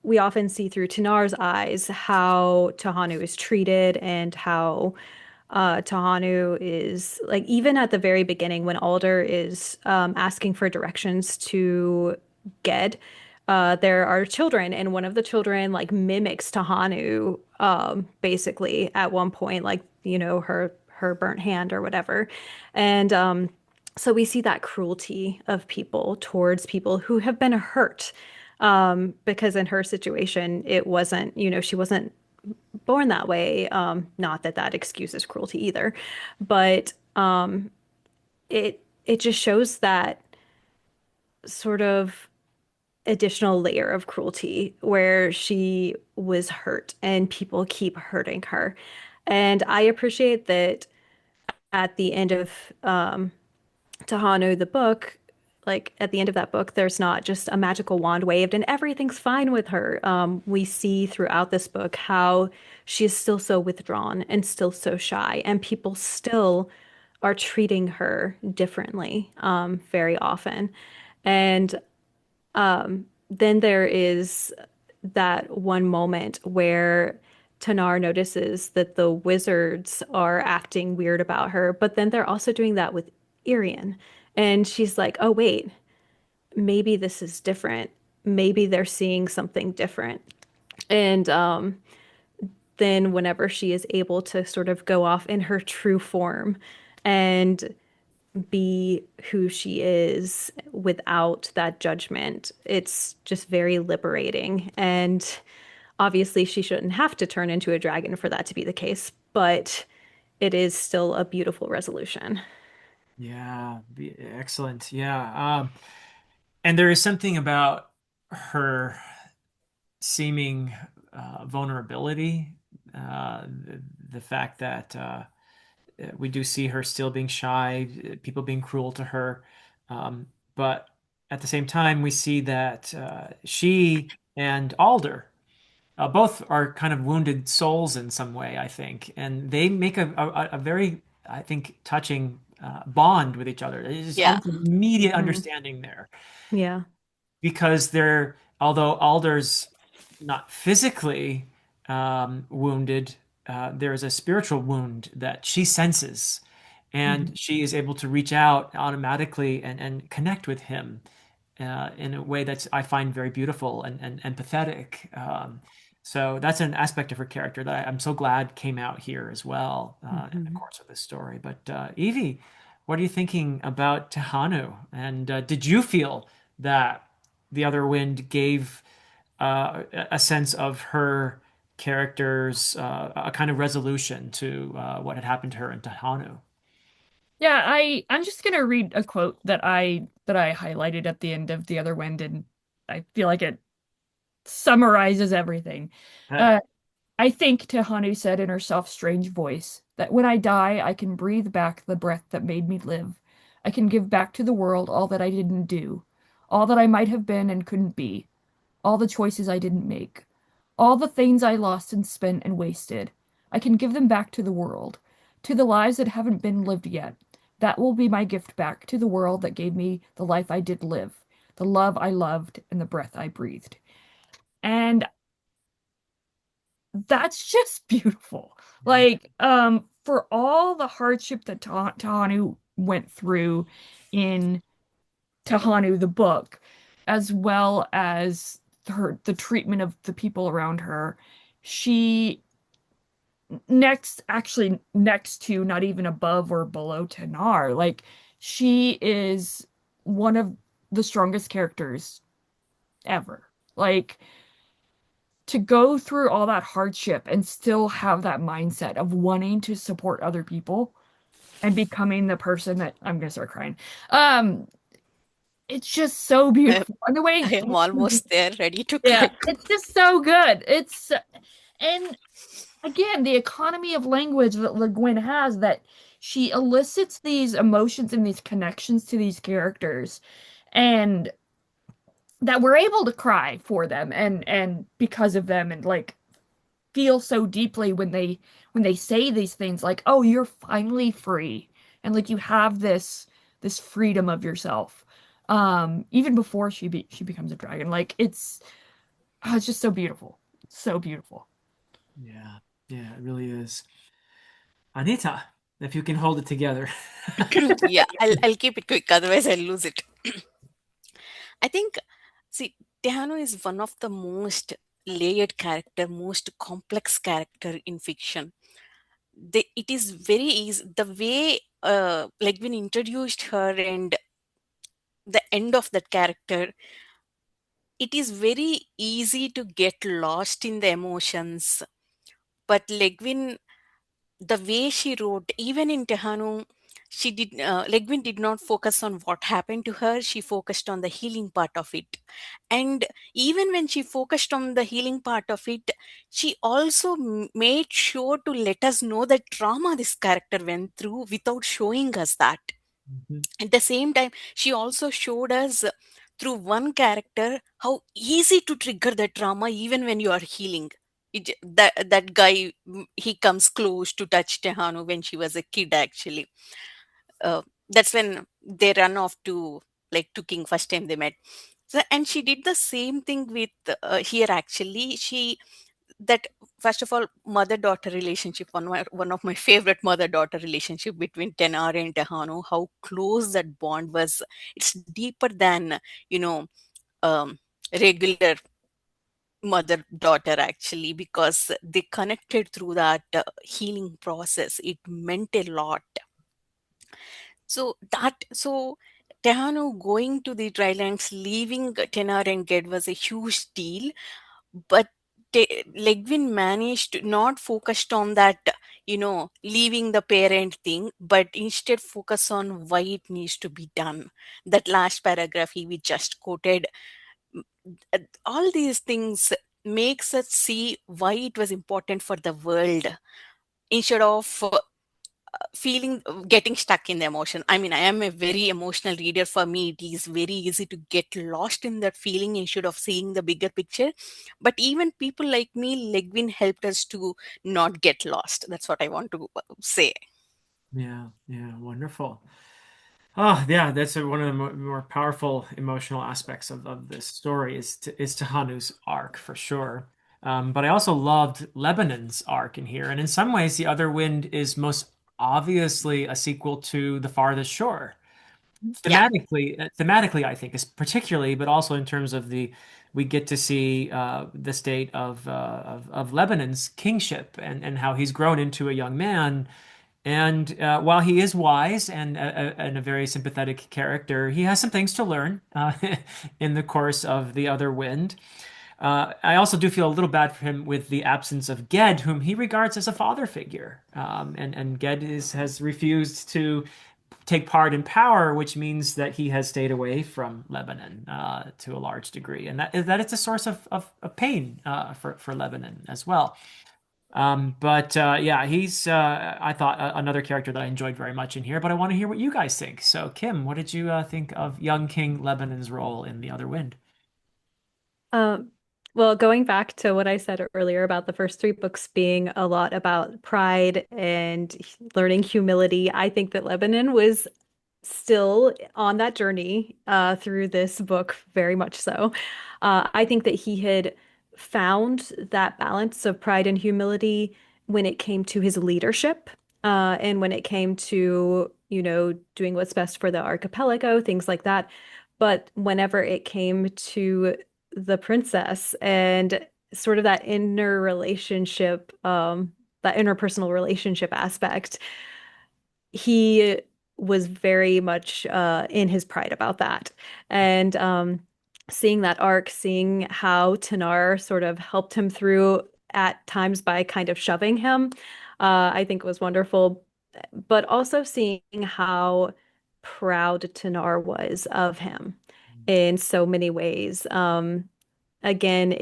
we often see through Tanar's eyes how Tahanu is treated and how Tahanu is like, even at the very beginning when Alder is asking for directions to Ged, there are children, and one of the children like mimics Tahanu, basically at one point, like, her burnt hand or whatever. And so we see that cruelty of people towards people who have been hurt. Because in her situation, it wasn't, she wasn't born that way. Not that that excuses cruelty either, but it just shows that sort of additional layer of cruelty where she was hurt and people keep hurting her. And I appreciate that at the end of Tahanu, the book, like at the end of that book, there's not just a magical wand waved and everything's fine with her. We see throughout this book how she is still so withdrawn and still so shy, and people still are treating her differently, very often. And then there is that one moment where Tanar notices that the wizards are acting weird about her, but then they're also doing that with Irian. And she's like, oh, wait, maybe this is different. Maybe they're seeing something different. And then, whenever she is able to sort of go off in her true form and be who she is without that judgment, it's just very liberating. And obviously, she shouldn't have to turn into a dragon for that to be the case, but it is still a beautiful resolution. Yeah, excellent. Yeah. And there is something about her seeming vulnerability, the fact that we do see her still being shy, people being cruel to her. But at the same time, we see that she and Alder both are kind of wounded souls in some way, I think. And they make a very, I think, touching bond with each other. There's Yeah. almost immediate Mhm. understanding there Yeah. because although Alder's not physically wounded, there is a spiritual wound that she senses, Mhm. and she is able to reach out automatically and connect with him in a way that's I find very beautiful and empathetic. So that's an aspect of her character that I'm so glad came out here as well in the Mhm. course of this story. But Evie, what are you thinking about Tehanu? And did you feel that the other wind gave a sense of her character's a kind of resolution to what had happened to her in Tehanu? Yeah, I'm just gonna read a quote that I highlighted at the end of The Other Wind, and I feel like it summarizes everything. Okay. Uh, I think, Tehanu said in her soft, strange voice, that when I die, I can breathe back the breath that made me live. I can give back to the world all that I didn't do, all that I might have been and couldn't be, all the choices I didn't make, all the things I lost and spent and wasted. I can give them back to the world, to the lives that haven't been lived yet. That will be my gift back to the world that gave me the life I did live, the love I loved, and the breath I breathed. And that's just beautiful. Like, for all the hardship that Tahanu went through in Tahanu the book, as well as the treatment of the people around her, she actually next to, not even above or below Tanar, like she is one of the strongest characters ever. Like, to go through all that hardship and still have that mindset of wanting to support other people and becoming the person that I'm gonna start crying. Um, it's just so I, beautiful. And the I way, am almost there, ready to yeah, cry. it's just so good. And again, the economy of language that Le Guin has, that she elicits these emotions and these connections to these characters, and that we're able to cry for them and because of them, and like feel so deeply when they say these things like, "Oh, you're finally free," and like you have this freedom of yourself. Even before she becomes a dragon, like it's just so beautiful, so beautiful. Yeah, yeah, it really is. Anita, if you can hold it together. Yeah, I'll keep it quick, otherwise I'll lose it. I think, see, Tehano is one of the most layered character, most complex character in fiction. It is very easy the way like when introduced her and the end of that character, it is very easy to get lost in the emotions. But Legwin, the way she wrote, even in Tehanu, Legwin did not focus on what happened to her. She focused on the healing part of it, and even when she focused on the healing part of it, she also made sure to let us know the trauma this character went through without showing us that. Mhm. At the same time, she also showed us through one character how easy to trigger the trauma even when you are healing. That guy, he comes close to touch Tehanu when she was a kid, actually. That's when they run off to like to King first time they met. So, and she did the same thing with here actually. She that first of all, mother daughter relationship, one of my favorite mother daughter relationship between Tenar and Tehanu, how close that bond was. It's deeper than you know regular mother daughter, actually, because they connected through that healing process. It meant a lot. So Tehanu going to the drylands, leaving Tenar and Ged was a huge deal, but Legwin managed to not focused on that, leaving the parent thing, but instead focus on why it needs to be done. That last paragraph we just quoted, m- all these things makes us see why it was important for the world instead of feeling getting stuck in the emotion. I mean, I am a very emotional reader. For me, it is very easy to get lost in that feeling instead of seeing the bigger picture. But even people like me, Legwin helped us to not get lost. That's what I want to say. Yeah, yeah, wonderful. Oh, yeah, that's one of the more powerful emotional aspects of this story is Tahanu's arc for sure. But I also loved Lebanon's arc in here, and in some ways, The Other Wind is most obviously a sequel to The Farthest Shore. Yeah. Thematically, I think is particularly, but also in terms of we get to see the state of Lebanon's kingship and how he's grown into a young man and while he is wise and a very sympathetic character, he has some things to learn in the course of The Other Wind. I also do feel a little bad for him with the absence of Ged, whom he regards as a father figure. And Ged has refused to take part in power, which means that he has stayed away from Lebanon to a large degree. And that it's a source of pain for Lebanon as well. But yeah, he's I thought another character that I enjoyed very much in here, but I want to hear what you guys think. So, Kim, what did you think of young King Lebanon's role in The Other Wind? Um, well, going back to what I said earlier about the first three books being a lot about pride and learning humility, I think that Lebanon was still on that journey through this book, very much so. I think that he had found that balance of pride and humility when it came to his leadership, and when it came to, doing what's best for the archipelago, things like that. But whenever it came to the princess and sort of that inner relationship, that interpersonal relationship aspect, he was very much in his pride about that. And seeing that arc, seeing how Tanar sort of helped him through at times by kind of shoving him, I think was wonderful. But also seeing how proud Tanar was of him in so many ways. Again,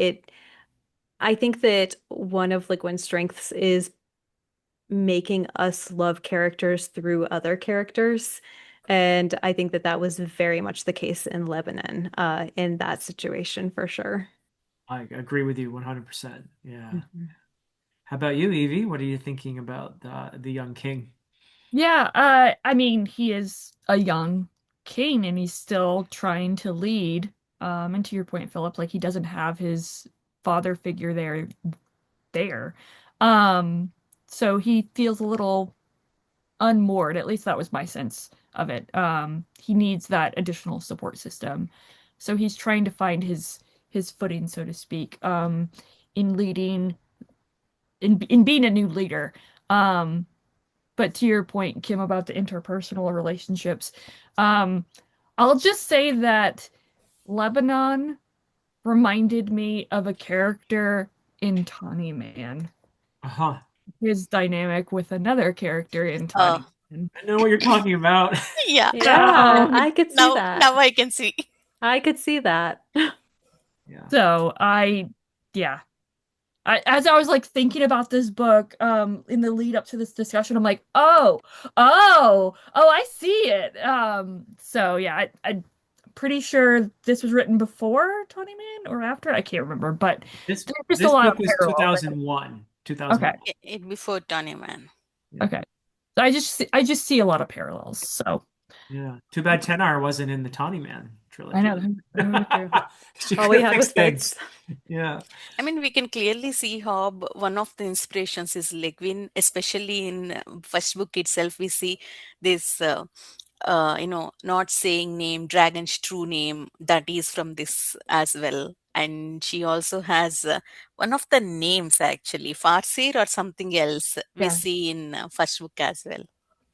I think that one of Le Guin's strengths is making us love characters through other characters. And I think that that was very much the case in Lebanon, in that situation for sure. I agree with you 100%. Yeah. Mhm. How about you, Evie? What are you thinking about the young king? Yeah, I mean, he is a young king and he's still trying to lead. And to your point, Philip, like he doesn't have his father figure there. Um, so he feels a little unmoored. At least that was my sense of it. He needs that additional support system. So he's trying to find his footing, so to speak, in leading in being a new leader. Um, but to your point, Kim, about the interpersonal relationships, um, I'll just say that Lebanon reminded me of a character in Tawny Man. Uh-huh. His dynamic with another character in Uh, Tawny Man. I know what you're talking about. yeah. Yeah, So, I could see Now that. I can see. I could see that. Yeah. so yeah. As I was like thinking about this book, in the lead up to this discussion, I'm like, I see it. So yeah, I'm pretty sure this was written before Tawny Man or after. I can't remember, but This there's just a this lot book of was parallels. 2001. Okay, 2001. It before Tony Man. Yeah. okay. So I just see a lot of parallels. So Yeah. Too bad Tenar wasn't in the Tawny Man I know trilogy. that would be true. She All could we have had was fixed things. six. Yeah. I mean, we can clearly see how one of the inspirations is Le Guin, especially in first book itself. We see this, not saying name, dragon's true name, that is from this as well. And she also has one of the names actually, Farseer or something else, we Yeah. see in first book as well.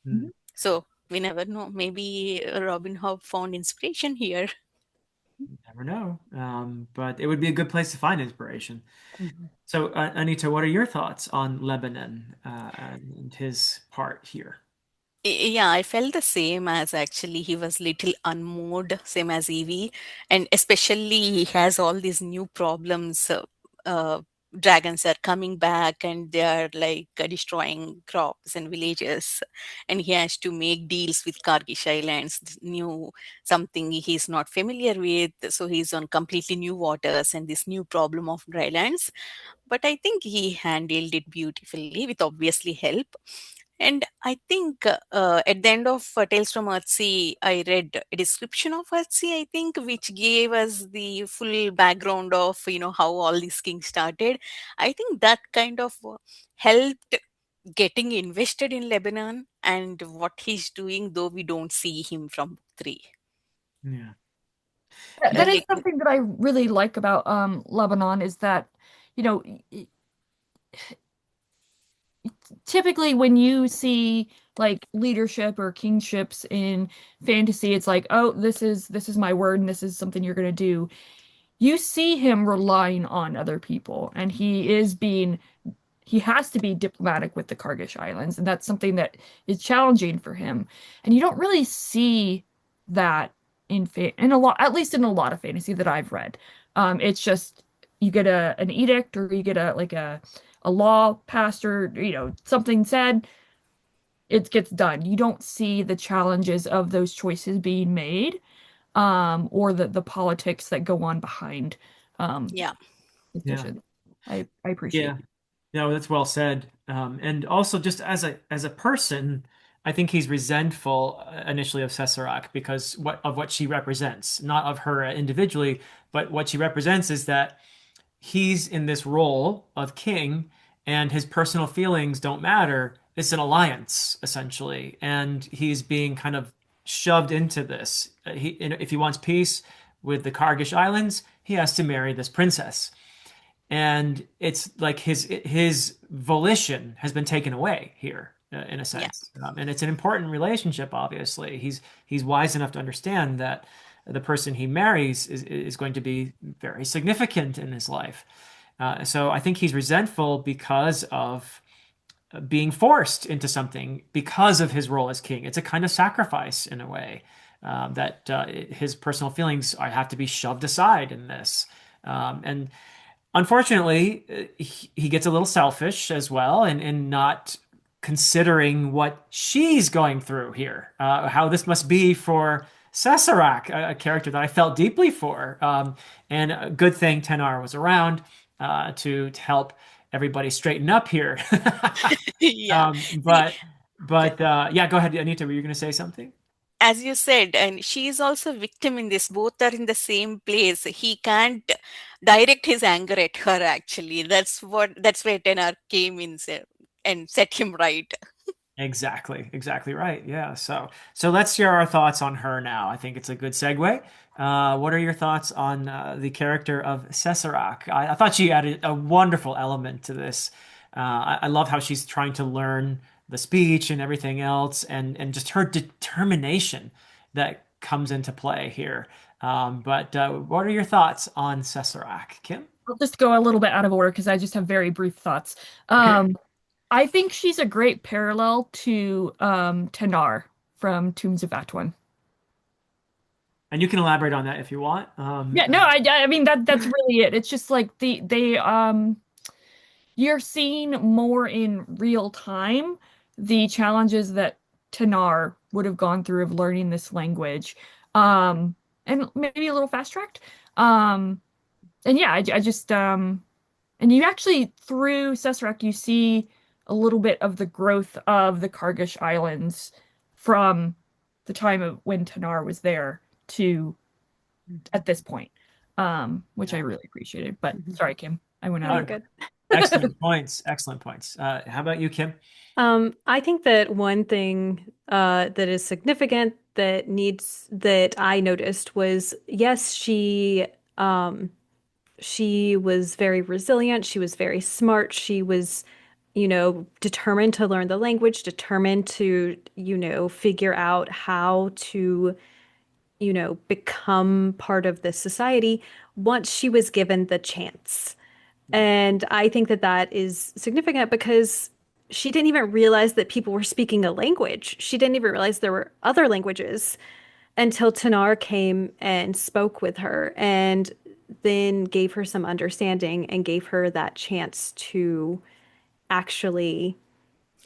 Hmm. Mhm. So we never know. Maybe Robin Hobb found inspiration here. Never know. But it would be a good place to find inspiration. Mhm. So, Anita, what are your thoughts on Lebanon and his part here? Yeah, I felt the same as actually he was little unmoved, same as Evie, and especially he has all these new problems. Uh, Dragons are coming back and they are like destroying crops and villages, and he has to make deals with Kargish Islands, this new something he's not familiar with. So he's on completely new waters and this new problem of dry lands. But I think he handled it beautifully with obviously help. And I think at the end of Tales from Earthsea, I read a description of Earthsea, I think, which gave us the full background of how all these kings started. I think that kind of helped getting invested in Lebanon and what he's doing, though we don't see him from book three. Yeah. That is Like, something that I really like about Lebanon is that, you know, typically when you see like leadership or kingships in fantasy, it's like, oh, this is my word and this is something you're gonna do. You see him relying on other people, and he has to be diplomatic with the Kargish Islands, and that's something that is challenging for him. And you don't really see that in a lot, at least in a lot of fantasy that I've read. It's just you get an edict or you get a law passed or something said, it gets done. You don't see the challenges of those choices being made, or the politics that go on behind yeah, Yeah. decisions. I appreciate Yeah. it. No, that's well said. And also, just as a person, I think he's resentful initially of Sessarak because what she represents, not of her individually, but what she represents is that he's in this role of king, and his personal feelings don't matter. It's an alliance essentially, and he's being kind of shoved into this. If he wants peace with the Kargish Islands, he has to marry this princess, and it's like his volition has been taken away here in a yeah, sense, and it's an important relationship. Obviously, he's wise enough to understand that the person he marries is going to be very significant in his life. So I think he's resentful because of being forced into something because of his role as king. It's a kind of sacrifice in a way, that his personal feelings have to be shoved aside in this. And unfortunately, he gets a little selfish as well, and not considering what she's going through here, how this must be for Sessarak, a character that I felt deeply for. And a good thing Tenar was around to help everybody straighten up here. yeah. Um, See, but yeah, go ahead, Anita. Were you going to say something? as you said, and she is also a victim in this. Both are in the same place. He can't direct his anger at her. Actually, that's where Tenar came in and set him right. Exactly right. Yeah. So let's share our thoughts on her now. I think it's a good segue. What are your thoughts on the character of Sessarak? I thought she added a wonderful element to this. I love how she's trying to learn the speech and everything else, and just her determination that comes into play here. But what are your thoughts on Sessarak, Kim? I'll just go a little bit out of order because I just have very brief thoughts. Okay. I think she's a great parallel to Tanar from Tombs of Atuan. And you can elaborate on that if you want. Yeah, no, I mean that's really it. It's just like they you're seeing more in real time the challenges that Tanar would have gone through of learning this language. Um and maybe a little fast tracked. And yeah, I just and you actually through Sessarak you see a little bit of the growth of the Kargish Islands from the time of when Tanar was there to at this point, which I Yeah. really appreciated. But Mhm. sorry, Kim, I went No, out you're of good. Excellent points. Excellent points. How about you, Kim? I think that one thing that is significant that I noticed was yes, she was very resilient, she was very smart, she was, determined to learn the language, determined to, figure out how to, become part of this society once she was given the chance. And I think that that is significant because she didn't even realize that people were speaking a language. She didn't even realize there were other languages until Tanar came and spoke with her and then gave her some understanding and gave her that chance to actually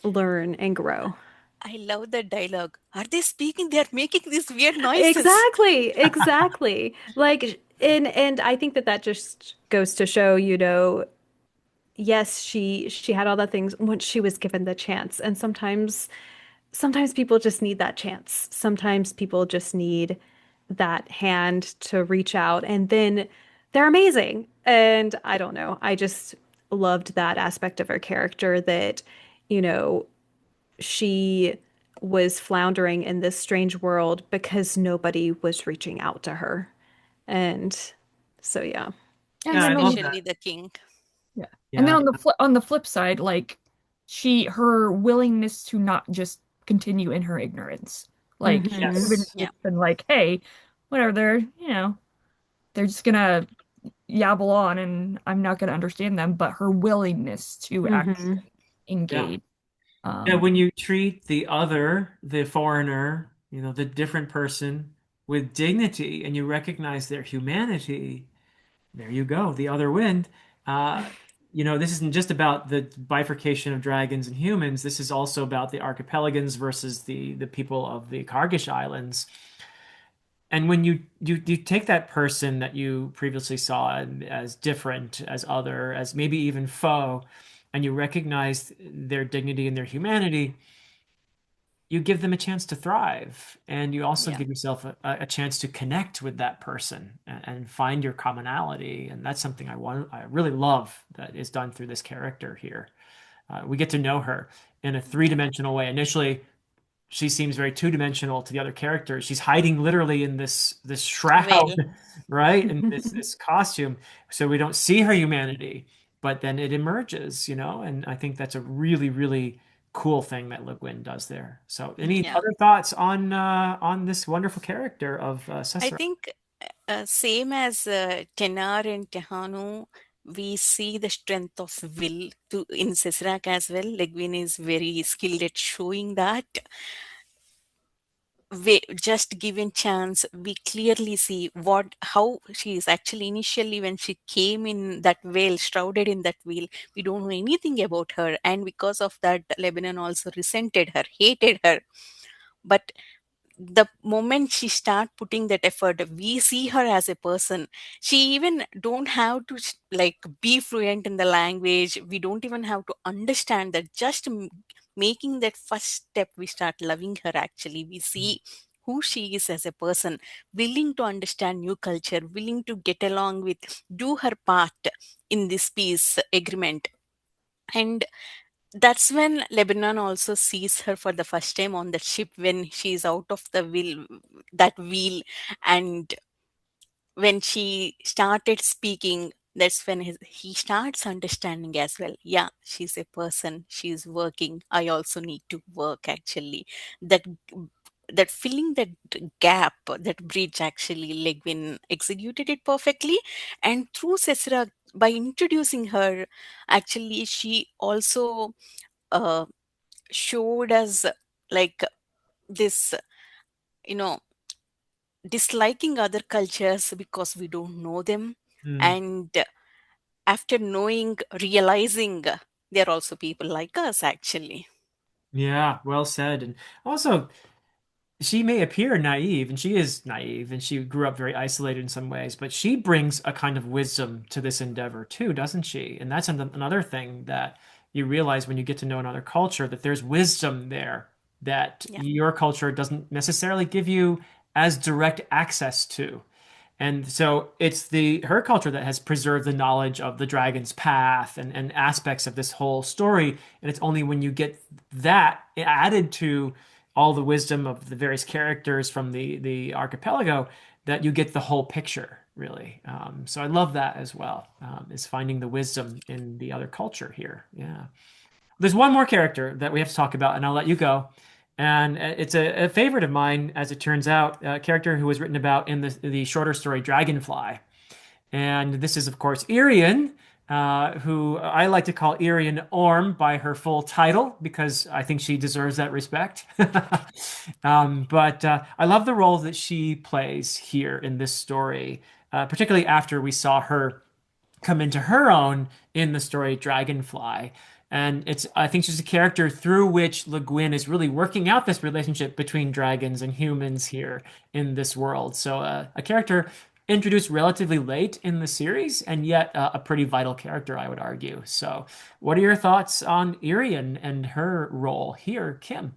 learn and grow. I love that dialogue. Are they speaking? They are making these weird noises. Exactly. Like, and I think that that just goes to show, yes, she had all the things once she was given the chance. And sometimes people just need that chance. Sometimes people just need that hand to reach out and then they're amazing. And I don't know. I just loved that aspect of her character that, you know, she was floundering in this strange world because nobody was reaching out to her. And so yeah. and Yeah, I then love on that. Especially the king. yeah, and then Yeah. on the flip side, like her willingness to not just continue in her ignorance, like she could have Hmm. been Yes. Yeah. just been like, hey, whatever, they're just gonna yabble on and I'm not gonna understand them, but her willingness to Hmm. actually Yeah. engage. Yeah, Um, when you treat the other, the foreigner, the different person with dignity and you recognize their humanity, there you go, the other wind. Uh, this isn't just about the bifurcation of dragons and humans. This is also about the archipelagans versus the people of the Kargish Islands. And when you take that person that you previously saw as different, as other, as maybe even foe, and you recognize their dignity and their humanity, you give them a chance to thrive, and you also Yeah. give yourself a chance to connect with that person and find your commonality. And that's something I really love that is done through this character here. We get to know her in a Yeah. three-dimensional way. Initially, she seems very two-dimensional to the other characters. She's hiding literally in this shroud, Well, right? In this costume. So we don't see her humanity, but then it emerges. And I think that's a really, really cool thing that Le Guin does there. So any yeah. other thoughts on this wonderful character of I Cesar? think same as Tenar and Tehanu, we see the strength of will to in Sisrak as well. Legwin is very skilled at showing that. We just given chance, we clearly see what how she is actually initially when she came in that veil, shrouded in that veil. We don't know anything about her, and because of that, Lebanon also resented her, hated her. But the moment she start putting that effort, we see her as a person. She even don't have to like be fluent in the language, we don't even have to understand that. Just making that first step, we start loving her. Actually, we see who she is as a person, willing to understand new culture, willing to get along with, do her part in this peace agreement. And That's when Lebanon also sees her for the first time on that ship when she's out of the wheel, that wheel, and when she started speaking, that's when he starts understanding as well. Yeah, she's a person, she's working, I also need to work actually. that that filling that gap, that bridge, actually Legwin executed it perfectly. And through Cesara, by introducing her, actually she also uh, showed us like this, you know disliking other cultures because we don't know them, Hmm. and after knowing, realizing they're also people like us actually. Yeah, well said. And also, she may appear naive, and she is naive, and she grew up very isolated in some ways, but she brings a kind of wisdom to this endeavor too, doesn't she? And that's another thing that you realize when you get to know another culture, that there's wisdom there that Yeah. your culture doesn't necessarily give you as direct access to. And so it's the her culture that has preserved the knowledge of the dragon's path and aspects of this whole story. And it's only when you get that added to all the wisdom of the various characters from the archipelago that you get the whole picture, really. So I love that as well, is finding the wisdom in the other culture here. Yeah. There's one more character that we have to talk about, and I'll let you go. And it's a favorite of mine, as it turns out, a character who was written about in the shorter story Dragonfly. And this is, of course, Irian, who I like to call Irian Orm by her full title because I think she deserves that respect. But I love the role that she plays here in this story, particularly after we saw her come into her own in the story Dragonfly. And I think she's a character through which Le Guin is really working out this relationship between dragons and humans here in this world. So a character introduced relatively late in the series, and yet a pretty vital character, I would argue. So, what are your thoughts on Irian and her role here, Kim?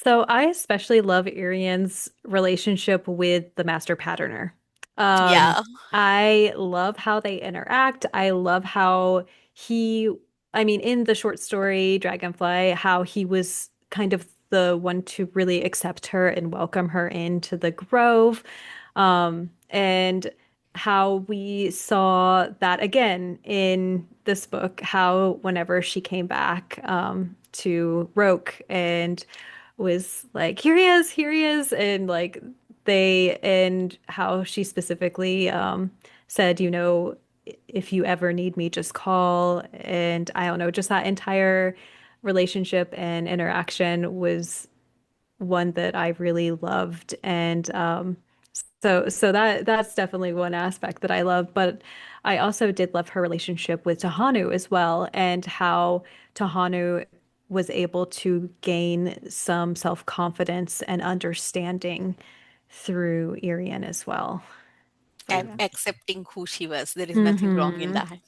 So I especially love Irian's relationship with the master patterner. Um, Yeah. I love how they interact. I love how he, I mean, in the short story Dragonfly, how he was kind of the one to really accept her and welcome her into the grove. And how we saw that again in this book, how whenever she came back to Roke and was like, here he is, and like and how she specifically said, if you ever need me, just call. And I don't know, just that entire relationship and interaction was one that I really loved. And so that's definitely one aspect that I love. But I also did love her relationship with Tahanu as well, and how Tahanu was able to gain some self-confidence and understanding through Irian as well. So Yeah. yeah. Accepting who she was, there is nothing wrong in Mm-hmm. that.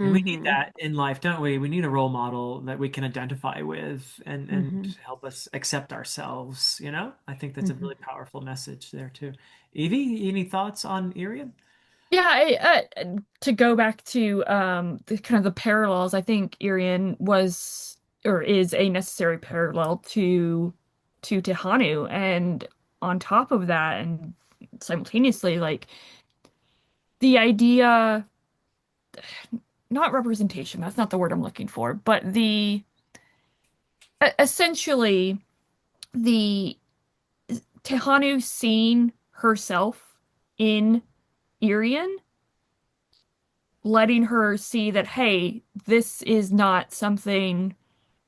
And we need Mm-hmm. that in life, don't we? We need a role model that we can identify with and Mm-hmm. help us accept ourselves, you know? I think that's a Mm-hmm. really powerful message there too. Evie, any thoughts on Irian? Yeah, to go back to the kind of the parallels, I think Irian was or is a necessary parallel to Tehanu, and on top of that, and simultaneously, like the idea, not representation, that's not the word I'm looking for, but essentially the Tehanu seeing herself in Irian, letting her see that, hey, this is not something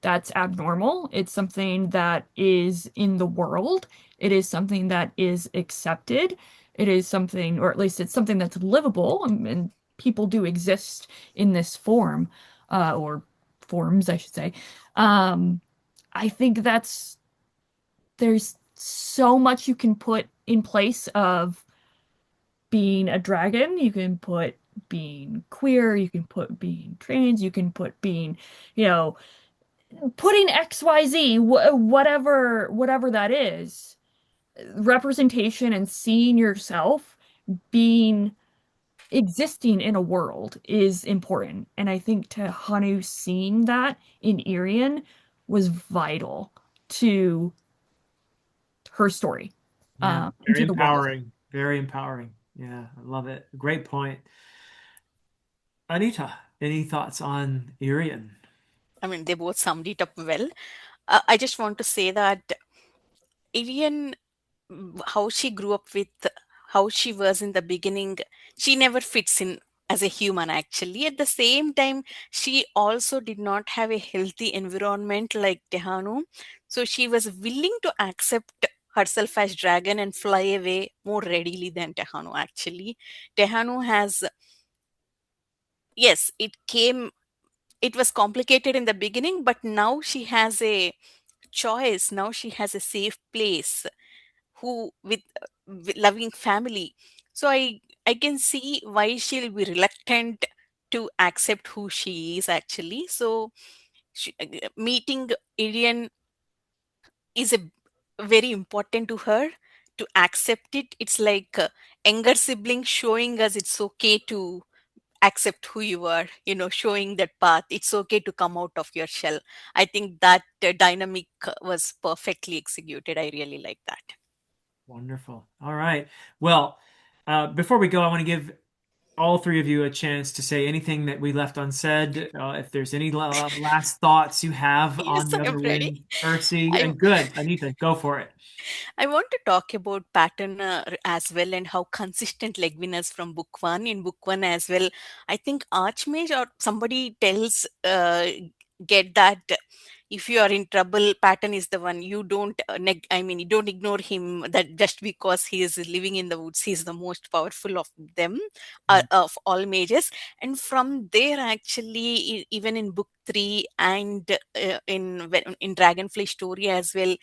that's abnormal. It's something that is in the world. It is something that is accepted. It is something, or at least it's something that's livable, and people do exist in this form, or forms, I should say. Um, I think there's so much you can put in place of being a dragon. You can put being queer, you can put being trans, you can put being, you know, putting XYZ, whatever that is, representation and seeing yourself being existing in a world is important. And I think to Hanu seeing that in Irian was vital to her story, Yeah, and very to the world. empowering. Very empowering. Yeah, I love it. Great point. Anita, any thoughts on Irian? I mean, they both summed it up well. I just want to say that Arian, how she grew up with, how she was in the beginning, she never fits in as a human actually. At the same time, she also did not have a healthy environment like Tehanu. So she was willing to accept herself as dragon and fly away more readily than Tehanu actually. Tehanu has, yes, it was complicated in the beginning, but now she has a choice. Now she has a safe place who with loving family. So I can see why she'll be reluctant to accept who she is actually. So meeting Irian is a very important to her to accept it. It's like younger sibling showing us it's okay to accept who you are, showing that path. It's okay to come out of your shell. I think that dynamic was perfectly executed. I really like that. Wonderful. All right. Well, before we go, I want to give all three of you a chance to say anything that we left unsaid. If there's any last thoughts you have Yes, on the I am other ready. wind, Earthsea, I and good, Anita, go for it. I want to talk about pattern as well, and how consistent Legwin is from book one. In book one as well, I think Archmage or somebody tells get that if you are in trouble, Pattern is the one. You don't I mean, you don't ignore him, that just because he is living in the woods, he is the most powerful of them, Mm. of all mages. And from there actually, even in book three and in Dragonfly story as well,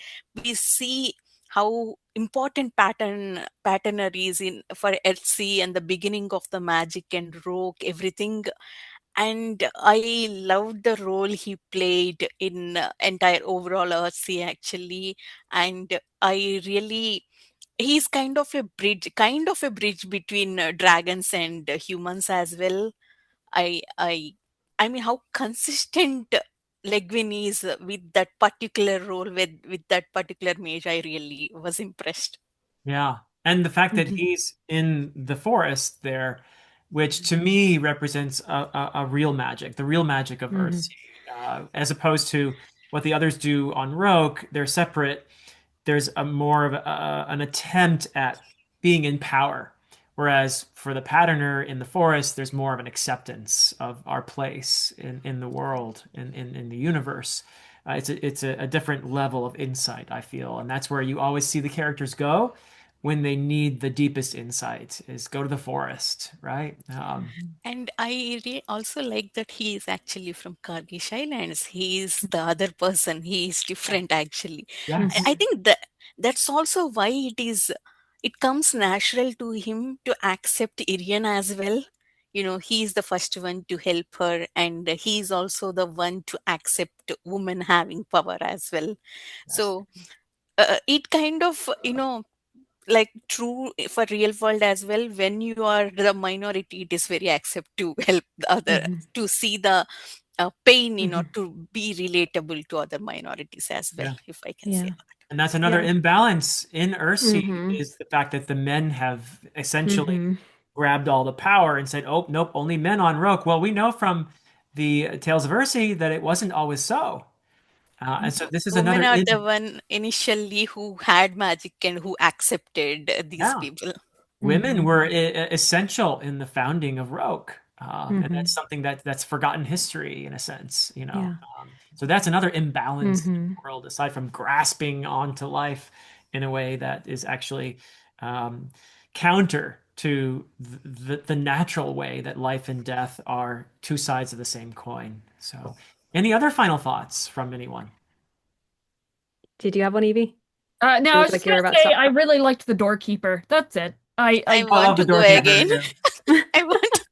we see how important patterner is in for Earthsea and the beginning of the magic and rogue everything. And I loved the role he played in entire overall Earthsea actually. And I really, he's kind of a bridge between dragons and humans as well. I i i mean, how consistent Legwin is with that particular role, with that particular mage. I really was impressed. Yeah. And the fact that Mhm. he's in the forest there, which to me represents a real magic, the real magic of Mhm. Earthsea, as opposed to what the others do on Rogue. They're separate. There's a more of an attempt at being in power. Whereas for the patterner in the forest, there's more of an acceptance of our place in the world, in the universe. It's a different level of insight, I feel. And that's where you always see the characters go when they need the deepest insight is go to the forest, right? Mhm. And I also like that he is actually from Kargish Islands. He is the other person. He is different actually. I Yes. Mhm. think that that's also why it comes natural to him to accept Irian as well. He is the first one to help her, and he is also the one to accept women having power as well. Yes. So it kind of, like true for real world as well. When you are the minority, it is very accept to help the other, Mhm. to see the pain, Mhm. to be relatable to other minorities as well, Yeah. if I can say Yeah. that. And that's another Yeah. imbalance in Earthsea Mhm. is the fact that the men have essentially Mhm. grabbed all the power and said, "Oh, nope, only men on Roke." Well, we know from the Tales of Earthsea that it wasn't always so, and so this is Women another are the in one initially who had magic and who accepted these yeah. people. Women Mhm. were essential in the founding of Roke, and that's Mhm. something that's forgotten history in a sense, you know. Yeah. So that's another imbalance in Mhm. the world, aside from grasping onto life in a way that is actually um, counter to the natural way that life and death are two sides of the same coin. So, any other final thoughts from anyone? Did you have one, Evie? No, It I looked was just like you were gonna about to say stop. I really liked the doorkeeper. That's it. I I want love the to go doorkeeper again. too. I want to,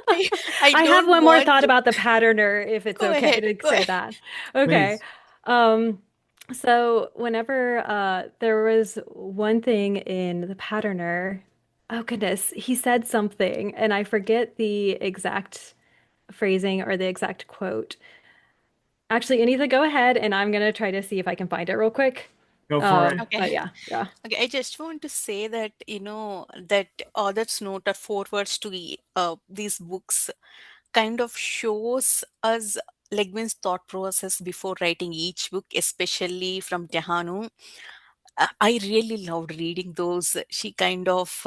I I have don't one more want thought to. about the patterner, if it's Go okay ahead, to go say ahead. that. Okay. Please. Um, so whenever there was one thing in the patterner Oh goodness, he said something, and I forget the exact phrasing or the exact quote. Actually, Anita, go ahead, and I'm gonna try to see if I can find it real quick. Go for it. Okay. But yeah, yeah. Okay, I just want to say that, that author's note or forewords to these books kind of shows us Le Guin's thought process before writing each book, especially from Tehanu. I really loved reading those. She kind of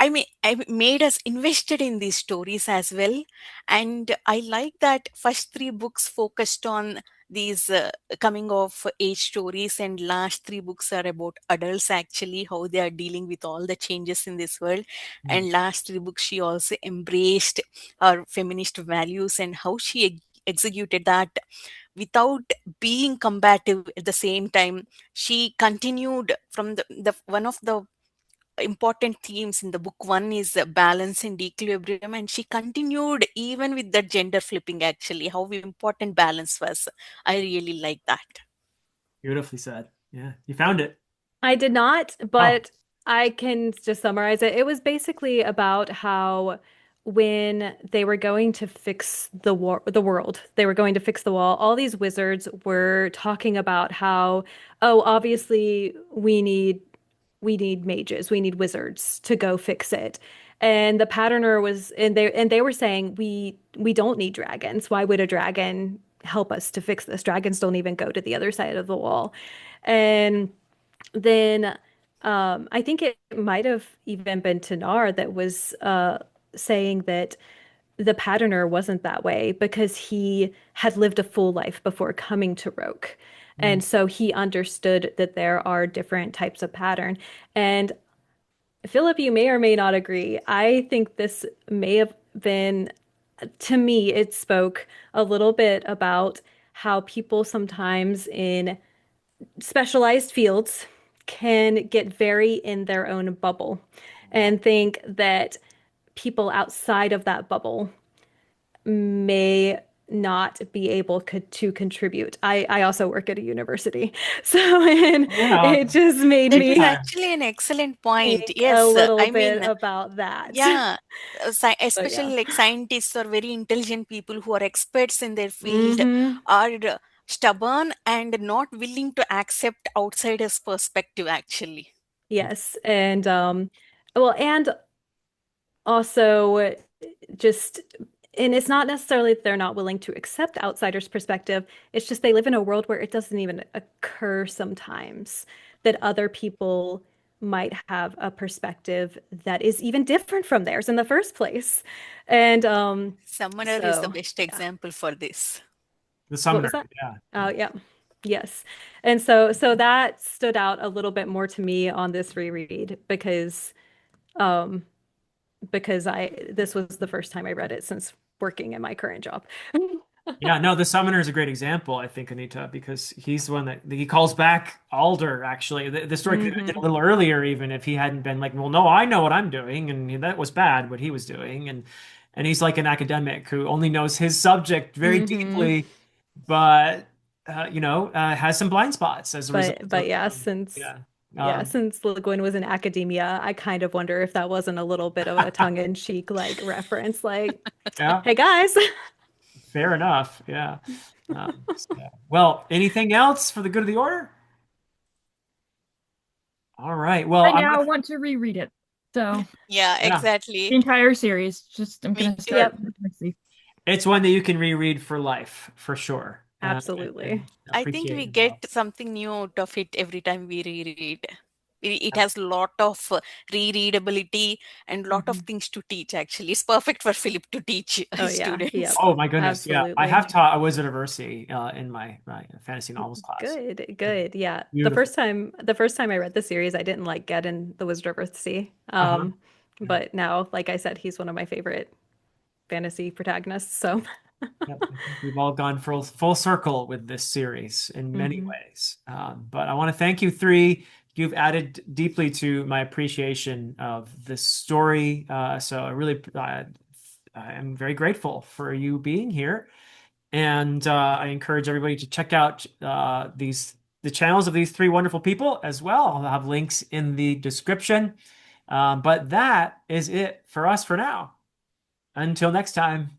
I made us invested in these stories as well. And I like that first three books focused on these coming of age stories, and last three books are about adults actually, how they are dealing with all the changes in this world. Mm. And last three books, she also embraced our feminist values and how she executed that without being combative at the same time. She continued from the one of the important themes in the book one is balance and equilibrium, and she continued even with the gender flipping, actually how important balance was. I really like that. Beautifully said. Yeah, you found it. I did not, Oh. but I can just summarize it. It was basically about how when they were going to fix the world, they were going to fix the wall. All these wizards were talking about how, oh, obviously we need mages, we need wizards to go fix it. And the patterner was, and they were saying we don't need dragons. Why would a dragon help us to fix this? Dragons don't even go to the other side of the wall. And then I think it might have even been Tanar that was saying that the patterner wasn't that way because he had lived a full life before coming to Roke. Mm. And so he understood that there are different types of pattern. And Philip, you may or may not agree. I think this may have been, to me, it spoke a little bit about how people sometimes in specialized fields can get very in their own bubble and think that people outside of that bubble may not be able to contribute. I also work at a university, so and Yeah. it just made That is me Yeah. actually an excellent point. think a Yes, little I bit mean, about that. yeah, But yeah. especially like scientists or very intelligent people who are experts in their field Hmm. are stubborn and not willing to accept outsiders' perspective, actually. Yes, and well, and also just and it's not necessarily that they're not willing to accept outsiders' perspective. It's just they live in a world where it doesn't even occur sometimes that other people might have a perspective that is even different from theirs in the first place. And Summoner is the so best yeah. example for this. The What summoner. was that? Yeah. Oh, yeah. Yes. And so that stood out a little bit more to me on this reread um because I this was the first time I read it since working in my current job. Yeah, no, the summoner is a great example, I think, Anita, because he's the one that he calls back Alder, actually. The story could have ended a Hmm. little earlier, even if he hadn't been like, well, no, I know what I'm doing, and that was bad, what he was doing. And he's like an academic who only knows his subject very Hmm. deeply, but has some blind spots as a result But of yeah, since yeah. yeah, Um, since Le Guin was in academia, I kind of wonder if that wasn't a little bit of a tongue-in-cheek like reference, like, yeah, hey guys. fair enough. Yeah. Well, anything else for the good of the order? All right. Well, I I'm now gonna, want to reread it. So Yeah, yeah. the exactly. entire series. Just I'm Me gonna too. start Yep, with Earthsea. It's one that you can reread for life, for sure, absolutely. and I think appreciate we as well. get something new out of it every time we reread. It has a lot of rereadability and lot of Hmm. things to teach, actually. It's perfect for Philip to teach Oh his yeah, students. yep. Oh my goodness, yeah. I Absolutely. have taught A Wizard of Earthsea in my fantasy novels class. Good, good. Yeah. Beautiful. The first time I read the series, I didn't like Ged and the Wizard of Earthsea. Uh-huh. Yeah. But now, like I said, he's one of my favorite fantasy protagonists. So, Yep. I think we've all gone full circle with this series in many hmm. ways. But I want to thank you three. You've added deeply to my appreciation of this story. So I am very grateful for you being here. And I encourage everybody to check out the channels of these three wonderful people as well. I'll have links in the description. But that is it for us for now. Until next time.